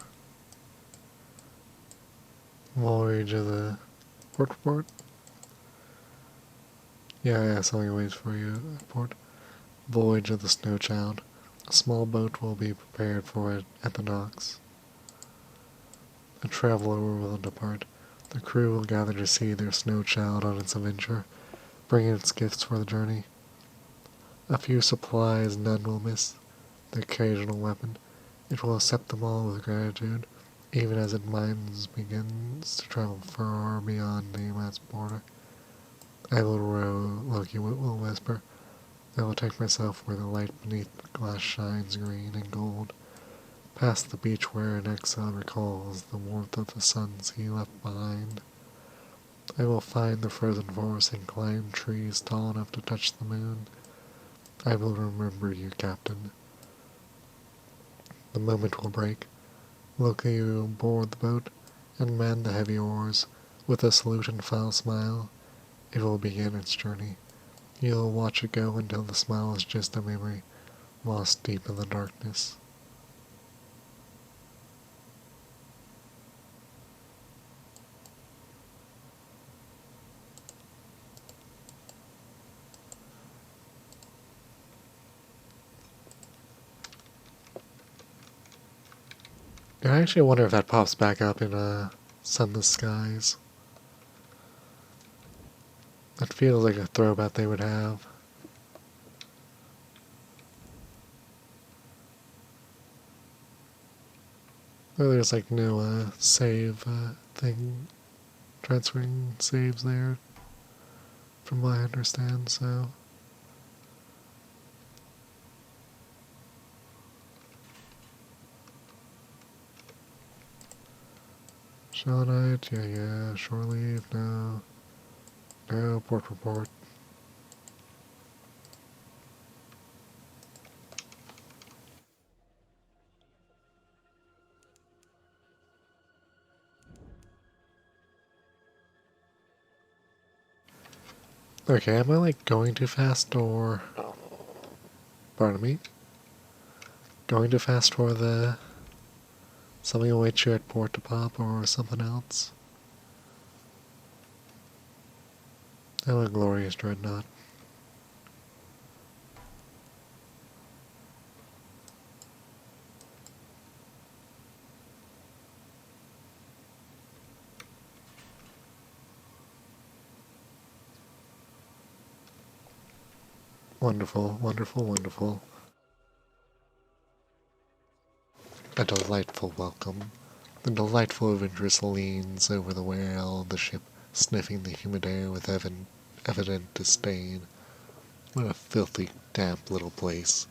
Voyage of the port. Yeah, something waits for you at port. Voyage of the Snow Child. A small boat will be prepared for it at the docks. The traveler will depart. The crew will gather to see their snow child on its adventure, bringing its gifts for the journey. A few supplies none will miss, the occasional weapon. It will accept them all with gratitude, even as its mind begins to travel far beyond the immense border. I will row, Loki will whisper. I will take myself where the light beneath the glass shines green and gold, past the beach where an exile recalls the warmth of the suns he left behind. I will find the frozen forest and climb trees tall enough to touch the moon. I will remember you, Captain. The moment will break. Loki will board the boat and man the heavy oars. With a salute and foul smile, it will begin its journey. You'll watch it go until the smile is just a memory, lost deep in the darkness. I actually wonder if that pops back up in Sunless Skies. That feels like a throwback they would have. Though there's like no save thing, transferring saves there, from what I understand, so. Shall night? Yeah, shore leave, no. No, port report. Okay, am I like going too fast or... Pardon me? Going too fast for the... Something awaits you at port to pop or something else? Oh, a glorious dreadnought. Wonderful, wonderful, wonderful. A delightful welcome. The delightful adventuress leans over the rail of the ship, sniffing the humid air with evident disdain. What a filthy, damp little place.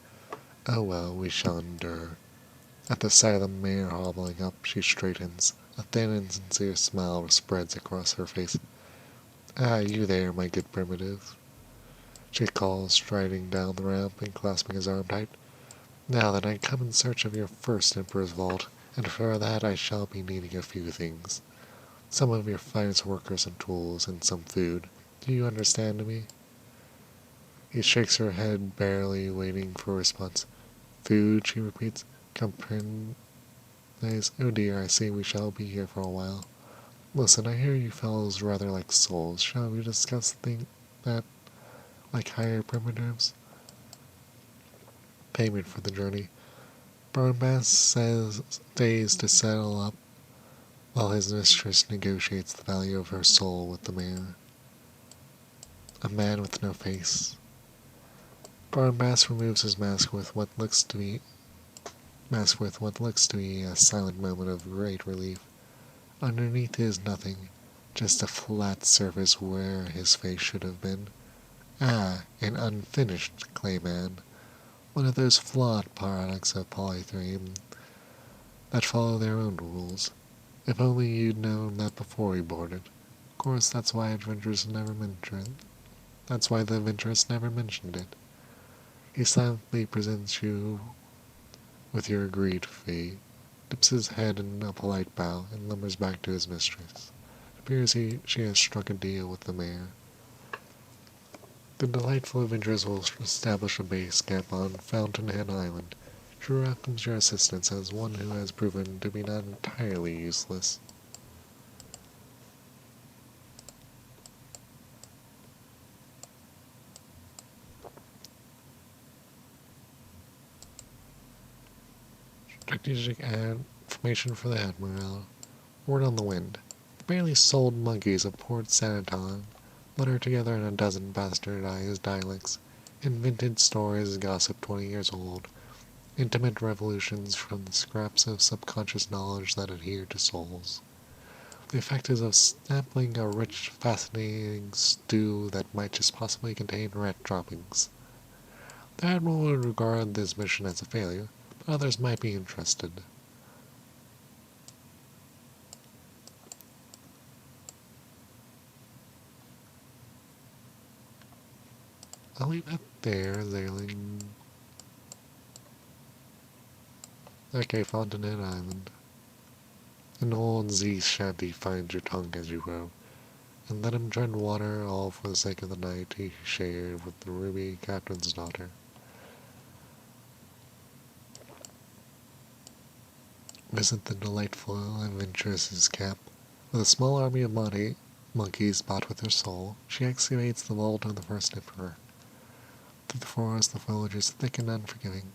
Oh well, we shall endure. At the sight of the mare hobbling up, she straightens. A thin and sincere smile spreads across her face. Ah, you there, my good primitive, she calls, striding down the ramp and clasping his arm tight. Now then, I come in search of your first Emperor's Vault, and for that I shall be needing a few things. Some of your finest workers and tools, and some food. Do you understand me? He shakes her head, barely waiting for a response. Food, she repeats. Comprendes. Oh dear, I see we shall be here for a while. Listen, I hear you fellows rather like souls. Shall we discuss that like higher primitives? Payment for the journey. Barnbass stays to settle up while his mistress negotiates the value of her soul with the mayor. A man with no face. Barnbass removes his mask with what looks to be a silent moment of great relief. Underneath is nothing, just a flat surface where his face should have been. Ah, an unfinished clayman. One of those flawed products of polytheism that follow their own rules. If only you'd known that before we boarded. Of course, that's why the adventurers never mentioned it. He silently presents you with your agreed fee, dips his head in a polite bow, and lumbers back to his mistress. It appears she has struck a deal with the mayor. The delightful adventurers will establish a base camp on Fountainhead Island. She welcomes your assistance as one who has proven to be not entirely useless. Strategic information for the Admiral. Word on the wind. The barely sold monkeys of Port Sanaton mutter together in a dozen bastardized dialects, invented stories gossip 20 years old, intimate revolutions from the scraps of subconscious knowledge that adhere to souls. The effect is of sampling a rich, fascinating stew that might just possibly contain rat droppings. The Admiral would regard this mission as a failure, but others might be interested. I'll leave that there, Zayling. Okay, Fontanet Island. An old Z shanty finds your tongue as you row, and let him tread water all for the sake of the night he shared with the ruby captain's daughter. Visit the delightful adventuress's camp. With a small army of monkeys bought with her soul, she excavates the vault of the first emperor. Through the forest, the foliage is thick and unforgiving.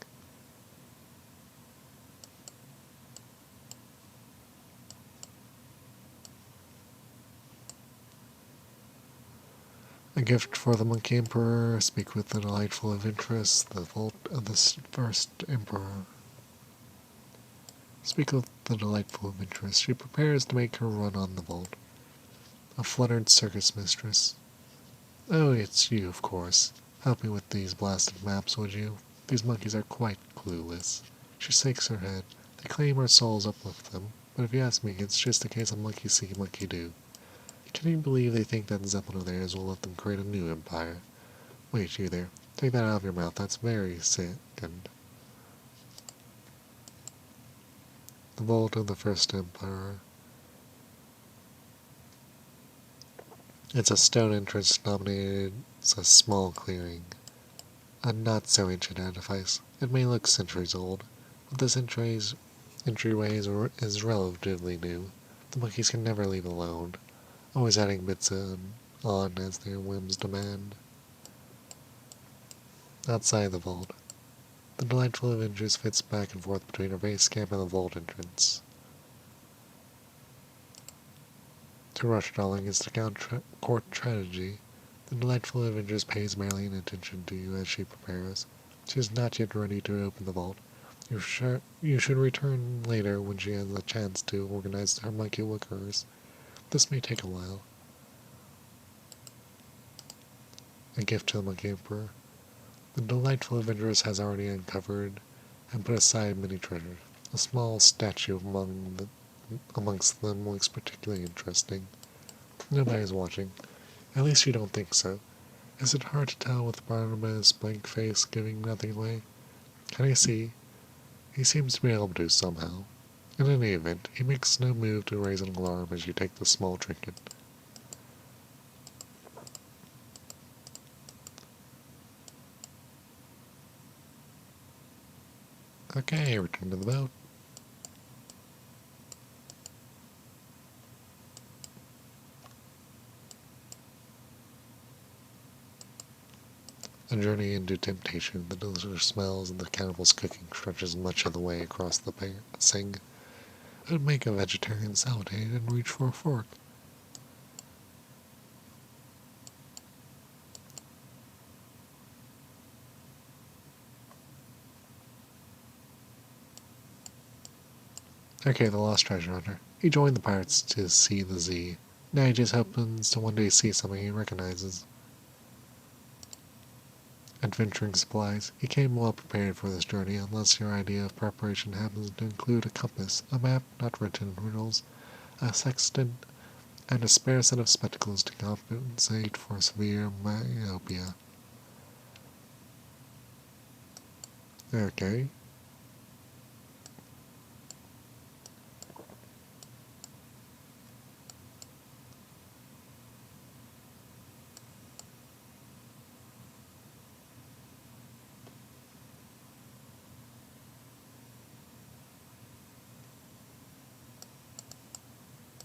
A gift for the Monkey Emperor. Speak with the delightful adventuress, the vault of the first emperor. Speak with the delightful adventuress. She prepares to make her run on the vault. A fluttered circus mistress. Oh, it's you, of course. Help me with these blasted maps, would you? These monkeys are quite clueless. She shakes her head. They claim her souls uplift them, but if you ask me, it's just a case of monkey see, monkey do. Can you believe they think that Zeppelin of theirs will let them create a new empire? Wait, you there. Take that out of your mouth. That's very sick. And the vault of the first emperor. It's a stone entrance dominated a small clearing. A not-so-ancient edifice. It may look centuries old, but this entryway is relatively new. The monkeys can never leave alone, always adding bits on as their whims demand. Outside the vault, the delightful Avengers flits back and forth between her base camp and the vault entrance. To rush darling is to court tragedy. The delightful Avengers pays Marilyn attention to you as she prepares. She is not yet ready to open the vault. You should return later when she has a chance to organize her monkey workers. This may take a while. A gift to the Monkey Emperor. The delightful Avengers has already uncovered and put aside many treasures. A small statue amongst them looks particularly interesting. Nobody is watching. At least you don't think so. Is it hard to tell with Barnabas' blank face giving nothing away? Can I see? He seems to be able to somehow. In any event, he makes no move to raise an alarm as you take the small trinket. Okay, return to the boat. A journey into temptation. The delicious smells of the cannibal's cooking stretches much of the way across the sing. It would make a vegetarian salivate and reach for a fork. Okay, the lost treasure hunter. He joined the pirates to see the Z. Now he just happens to one day see something he recognizes. Adventuring supplies. He came well prepared for this journey, unless your idea of preparation happens to include a compass, a map not written in riddles, a sextant, and a spare set of spectacles to compensate for severe myopia. Okay.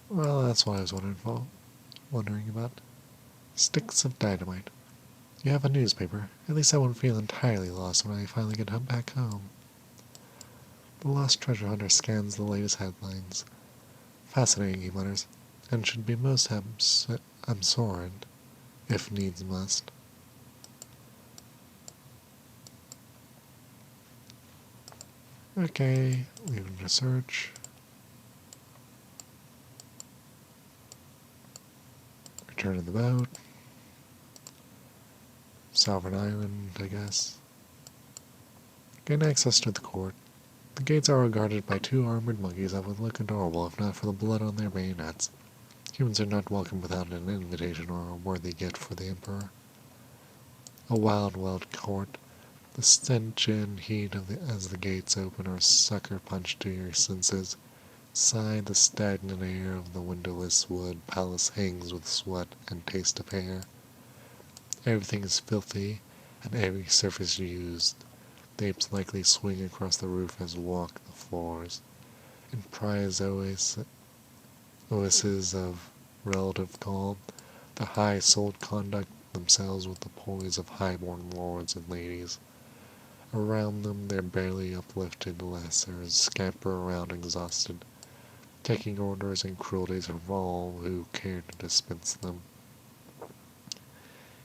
Well, that's what I was wondering about. Sticks of dynamite. You have a newspaper. At least I won't feel entirely lost when I finally get back home. The lost treasure hunter scans the latest headlines. Fascinating, he mutters, and should be most absorbent, if needs must. Okay, leaving to search. Return to the boat. Sovereign Island, I guess. Gain access to the court. The gates are guarded by two armored monkeys that would look adorable if not for the blood on their bayonets. Humans are not welcome without an invitation or a worthy gift for the Emperor. A wild court. The stench and heat as the gates open are sucker punch to your senses. Inside, the stagnant air of the windowless wood palace hangs with sweat and taste of hair. Everything is filthy, and every surface used. The apes likely swing across the roof as walk the floors. In prized oases of relative calm, the high-souled conduct themselves with the poise of high-born lords and ladies. Around them, their barely uplifted lessers scamper around exhausted, taking orders and cruelties from all who care to dispense them.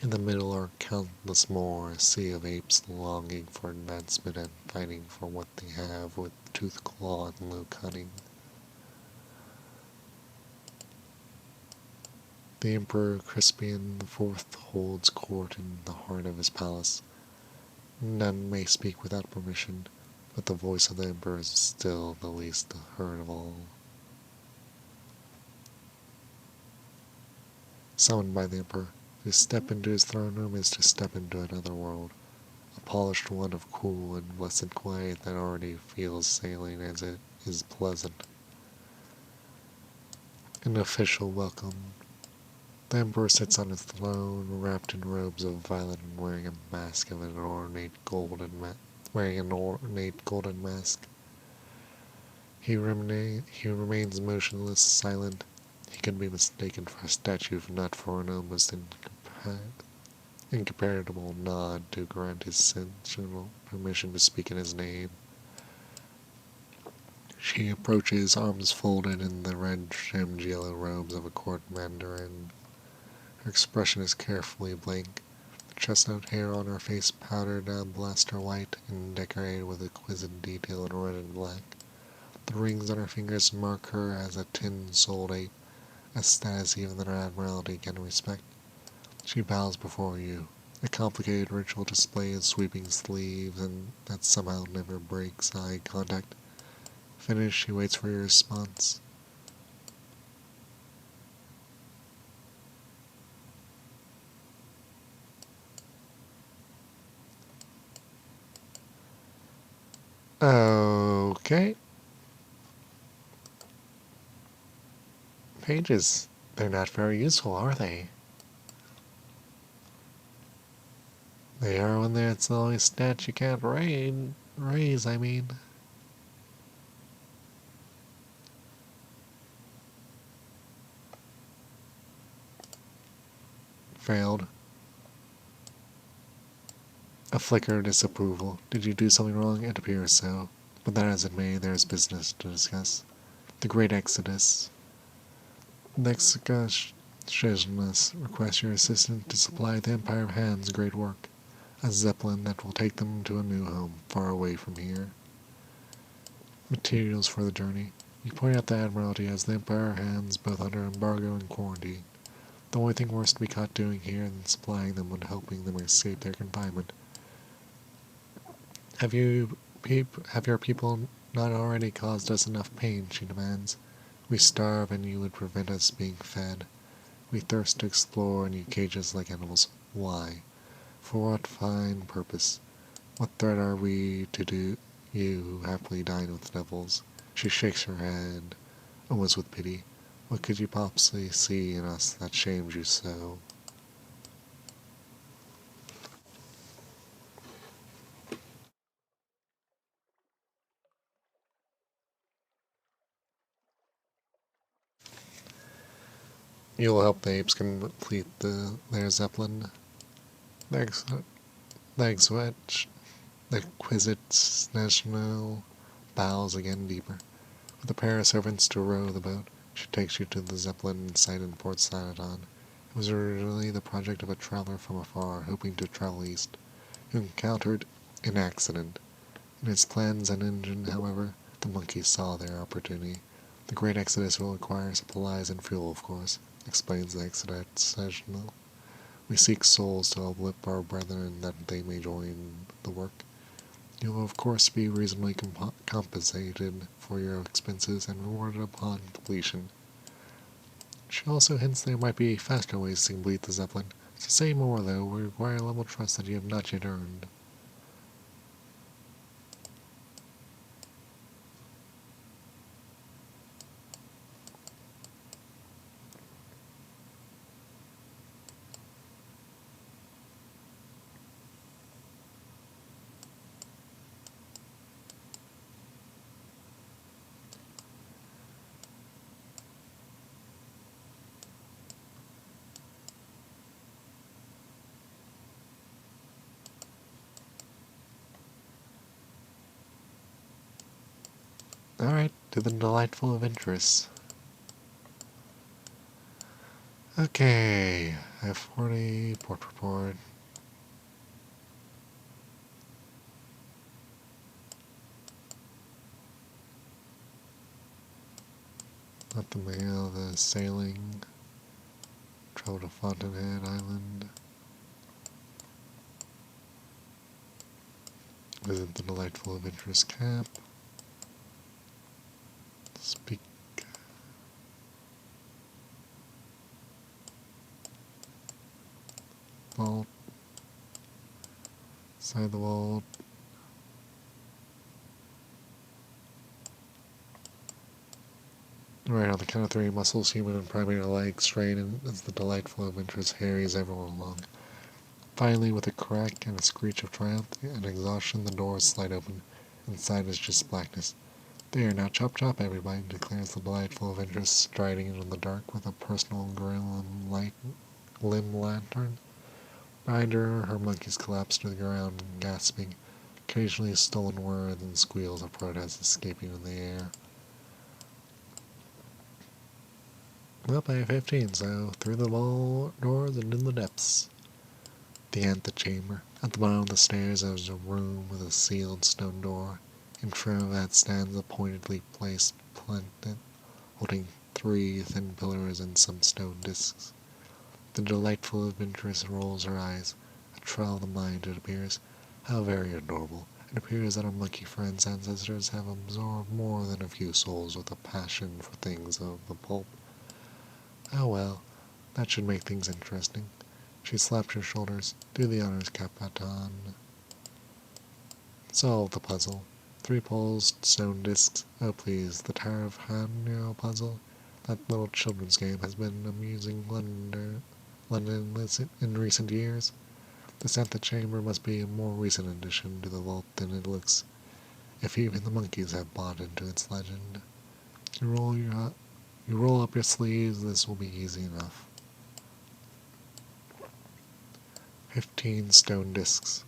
In the middle are countless more, a sea of apes longing for advancement and fighting for what they have with tooth, claw, and low cunning. The Emperor Crispian IV holds court in the heart of his palace. None may speak without permission, but the voice of the Emperor is still the least heard of all. Summoned by the Emperor, to step into his throne room is to step into another world, a polished one of cool and blessed quiet that already feels saline as it is pleasant. An official welcome. The Emperor sits on his throne, wrapped in robes of violet and wearing a mask of an ornate golden mask. He remains motionless, silent. He could be mistaken for a statue if not for an almost incomparable nod to grant his sensual permission to speak in his name. She approaches, arms folded in the red-trimmed yellow robes of a court mandarin. Her expression is carefully blank, the chestnut hair on her face powdered blaster white and decorated with exquisite detail in red and black. The rings on her fingers mark her as a tin-souled ape, a status even the Admiralty can respect. She bows before you, a complicated ritual display of sweeping sleeves and that somehow never breaks eye contact. Finished, she waits for your response. Okay. Pages. They're not very useful, are they? They are when it's the only stat you can't raise, I mean. Failed. A flicker of disapproval. Did you do something wrong? It appears so. But that as it may, there is business to discuss. The Great Exodus. The excursionists request your assistance to supply the Empire of Hand's great work. A zeppelin that will take them to a new home, far away from here. Materials for the journey. You point out the Admiralty as the Empire Hands both under embargo and quarantine. The only thing worse to be caught doing here than supplying them and helping them escape their confinement. Have your people not already caused us enough pain, she demands. We starve and you would prevent us being fed. We thirst to explore and you cage us like animals. Why? For what fine purpose? What threat are we to do you who happily dine with devils? She shakes her head, almost with pity. What could you possibly see in us that shames you so? You'll help the apes complete their zeppelin. Thanks, Wedge. The Quisit's national bows again deeper. With a pair of servants to row the boat, she takes you to the zeppelin in sight in Port Saladon. It was originally the project of a traveler from afar, hoping to travel east, who encountered an accident. In its plans and engine, however, the monkeys saw their opportunity. The great exodus will require supplies and fuel, of course, explains the Exodus Sentinel. We seek souls to uplift our brethren that they may join the work. You will of course be reasonably compensated for your expenses and rewarded upon completion. She also hints there might be faster ways to complete the Zeppelin. To say more, though, will require a level of trust that you have not yet earned. Alright, to the delightful adventurous. Okay, F40, port report. Not the mail, the sailing. Travel to Fountainhead Island. Visit the delightful adventurous camp. Speak. Vault. Inside the vault. Right, on the count of three, muscles, human and primate alike, strain as the delightful adventurous harries everyone along. Finally, with a crack and a screech of triumph and exhaustion, the doors slide open. Inside is just blackness. There, now chop chop everybody, declares the delightful adventuress, striding into the dark with a personal gorilla limb lantern. Behind her, her monkeys collapse to the ground, gasping, occasionally stolen words and squeals of protest escaping in the air. Well, I have 15, so through the wall doors and in the depths. The antechamber. At the bottom of the stairs there is a room with a sealed stone door. In front of that stands a pointedly placed planet holding 3 thin pillars and some stone discs. The delightful adventuress rolls her eyes. A trial of the mind, it appears. How very adorable. It appears that our monkey friends' ancestors have absorbed more than a few souls with a passion for things of the pulp. Oh well, that should make things interesting. She slapped her shoulders. Do the honors, Capitan. Solve the puzzle. 3 poles, stone discs. Oh please, the Tower of Hanyo puzzle. That little children's game has been amusing London in recent years. This antechamber must be a more recent addition to the vault than it looks, if even the monkeys have bought into its legend. You roll up your sleeves, this will be easy enough. 15 stone discs.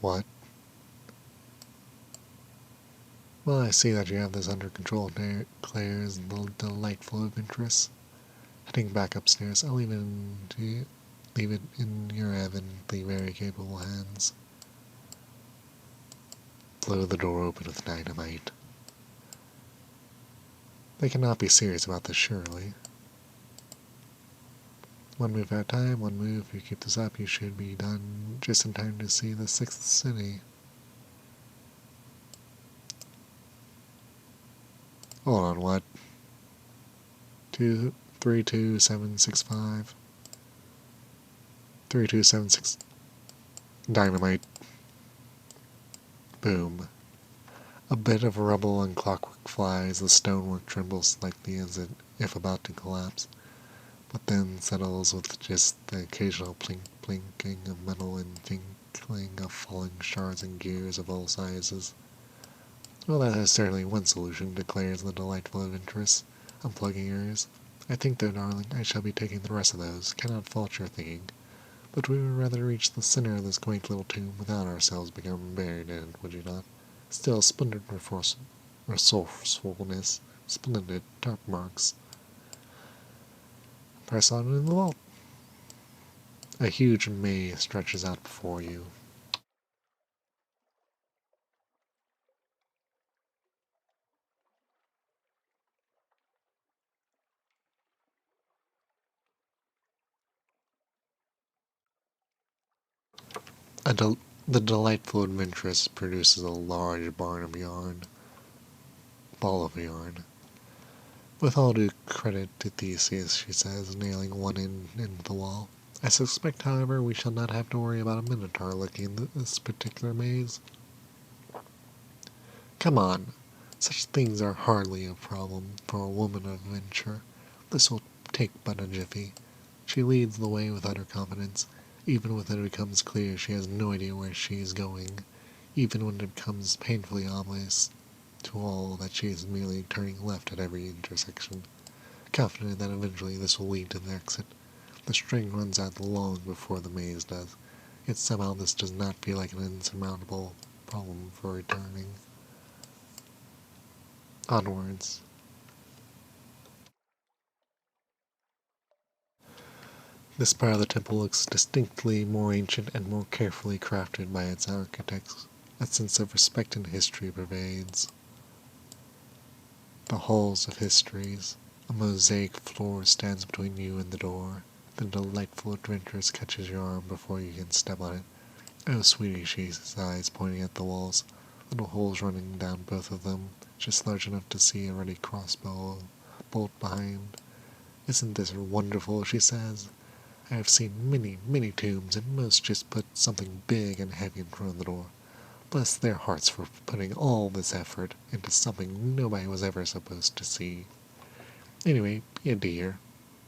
What? Well, I see that you have this under control, declares the delightful adventuress. Heading back upstairs, I'll leave it in your evidently very capable hands. Blow the door open with dynamite. They cannot be serious about this, surely. 1 move at a time, 1 move. If you keep this up, you should be done just in time to see the 6th city. Hold on, what? 32765. 3276. Dynamite. Boom. A bit of rubble and clockwork flies, the stonework trembles slightly as if about to collapse, but then settles with just the occasional plinking of metal and tinkling of falling shards and gears of all sizes. Well, that is certainly one solution, declares the delightful adventuress, unplugging hers. I think, though, darling, I shall be taking the rest of those. Cannot fault your thinking. But we would rather reach the center of this quaint little tomb without ourselves becoming buried in it, would you not? Still, splendid resourcefulness, splendid top marks. Press on in the vault. A huge maze stretches out before you. The delightful adventuress produces a large ball of yarn. With all due credit to Theseus, she says, nailing one end into the wall. I suspect, however, we shall not have to worry about a minotaur lurking in this particular maze. Come on, such things are hardly a problem for a woman of adventure. This will take but a jiffy. She leads the way with utter confidence, even when it becomes clear she has no idea where she is going, even when it becomes painfully obvious to all that she is merely turning left at every intersection, confident that eventually this will lead to the exit. The string runs out long before the maze does, yet somehow this does not feel like an insurmountable problem for returning. Onwards. This part of the temple looks distinctly more ancient and more carefully crafted by its architects. A sense of respect and history pervades. The halls of histories. A mosaic floor stands between you and the door. The delightful adventuress catches your arm before you can step on it. Oh, sweetie, she sighs, pointing at the walls. Little holes running down both of them, just large enough to see a ready crossbow bolt behind. Isn't this wonderful, she says. I have seen many, many tombs, and most just put something big and heavy in front of the door. Bless their hearts for putting all this effort into something nobody was ever supposed to see. Anyway, be a dear.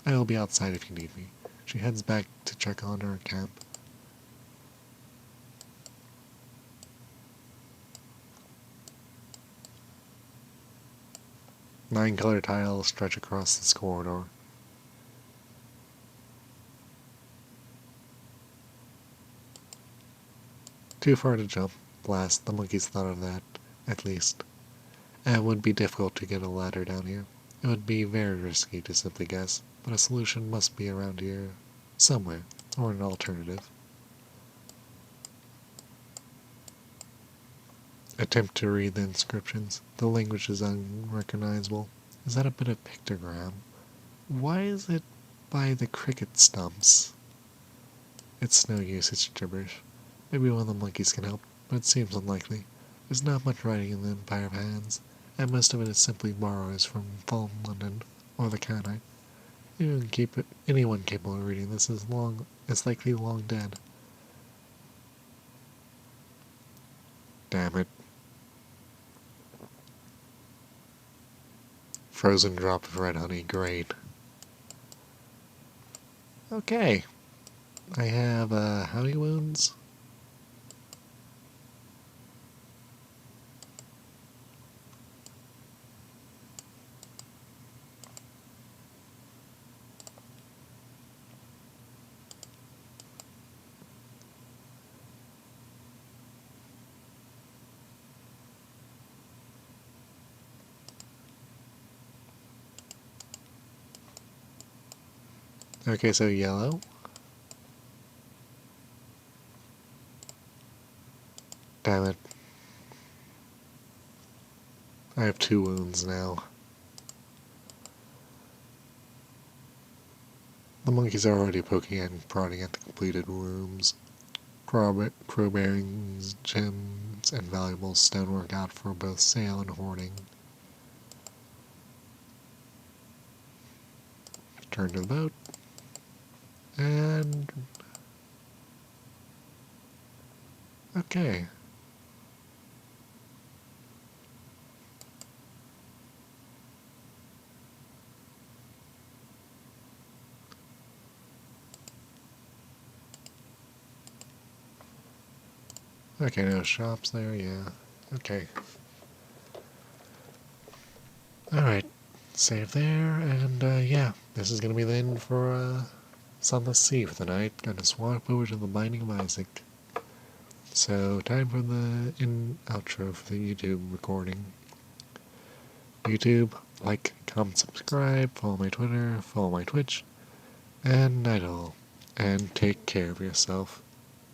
I will be outside if you need me. She heads back to check on her camp. Nine-colored tiles stretch across this corridor. Too far to jump. Blast, the monkeys thought of that, at least. And it would be difficult to get a ladder down here. It would be very risky to simply guess, but a solution must be around here somewhere, or an alternative. Attempt to read the inscriptions. The language is unrecognizable. Is that a bit of pictogram? Why is it by the cricket stumps? It's no use, it's gibberish. Maybe one of the monkeys can help, but it seems unlikely. There's not much writing in the Empire of Hands, and most of it is simply borrowed from Fallen London or the Canite. Anyone capable of reading this is likely long dead. Damn it. Frozen drop of red honey, great. Okay. I have, how many wounds? Okay, so yellow. Damn it. I have 2 wounds now. The monkeys are already poking and prodding at the completed rooms. Crow bearings, gems, and valuable stonework out for both sale and hoarding. Turn to the boat. And... okay. Okay, no shops there, yeah. Okay. Alright, save there, and yeah, this is gonna be the end for Sunless Sea for the night. Gonna swap over to the Binding of Isaac. So, time for the outro for the YouTube recording. YouTube, like, comment, subscribe, follow my Twitter, follow my Twitch, and night all. And take care of yourself.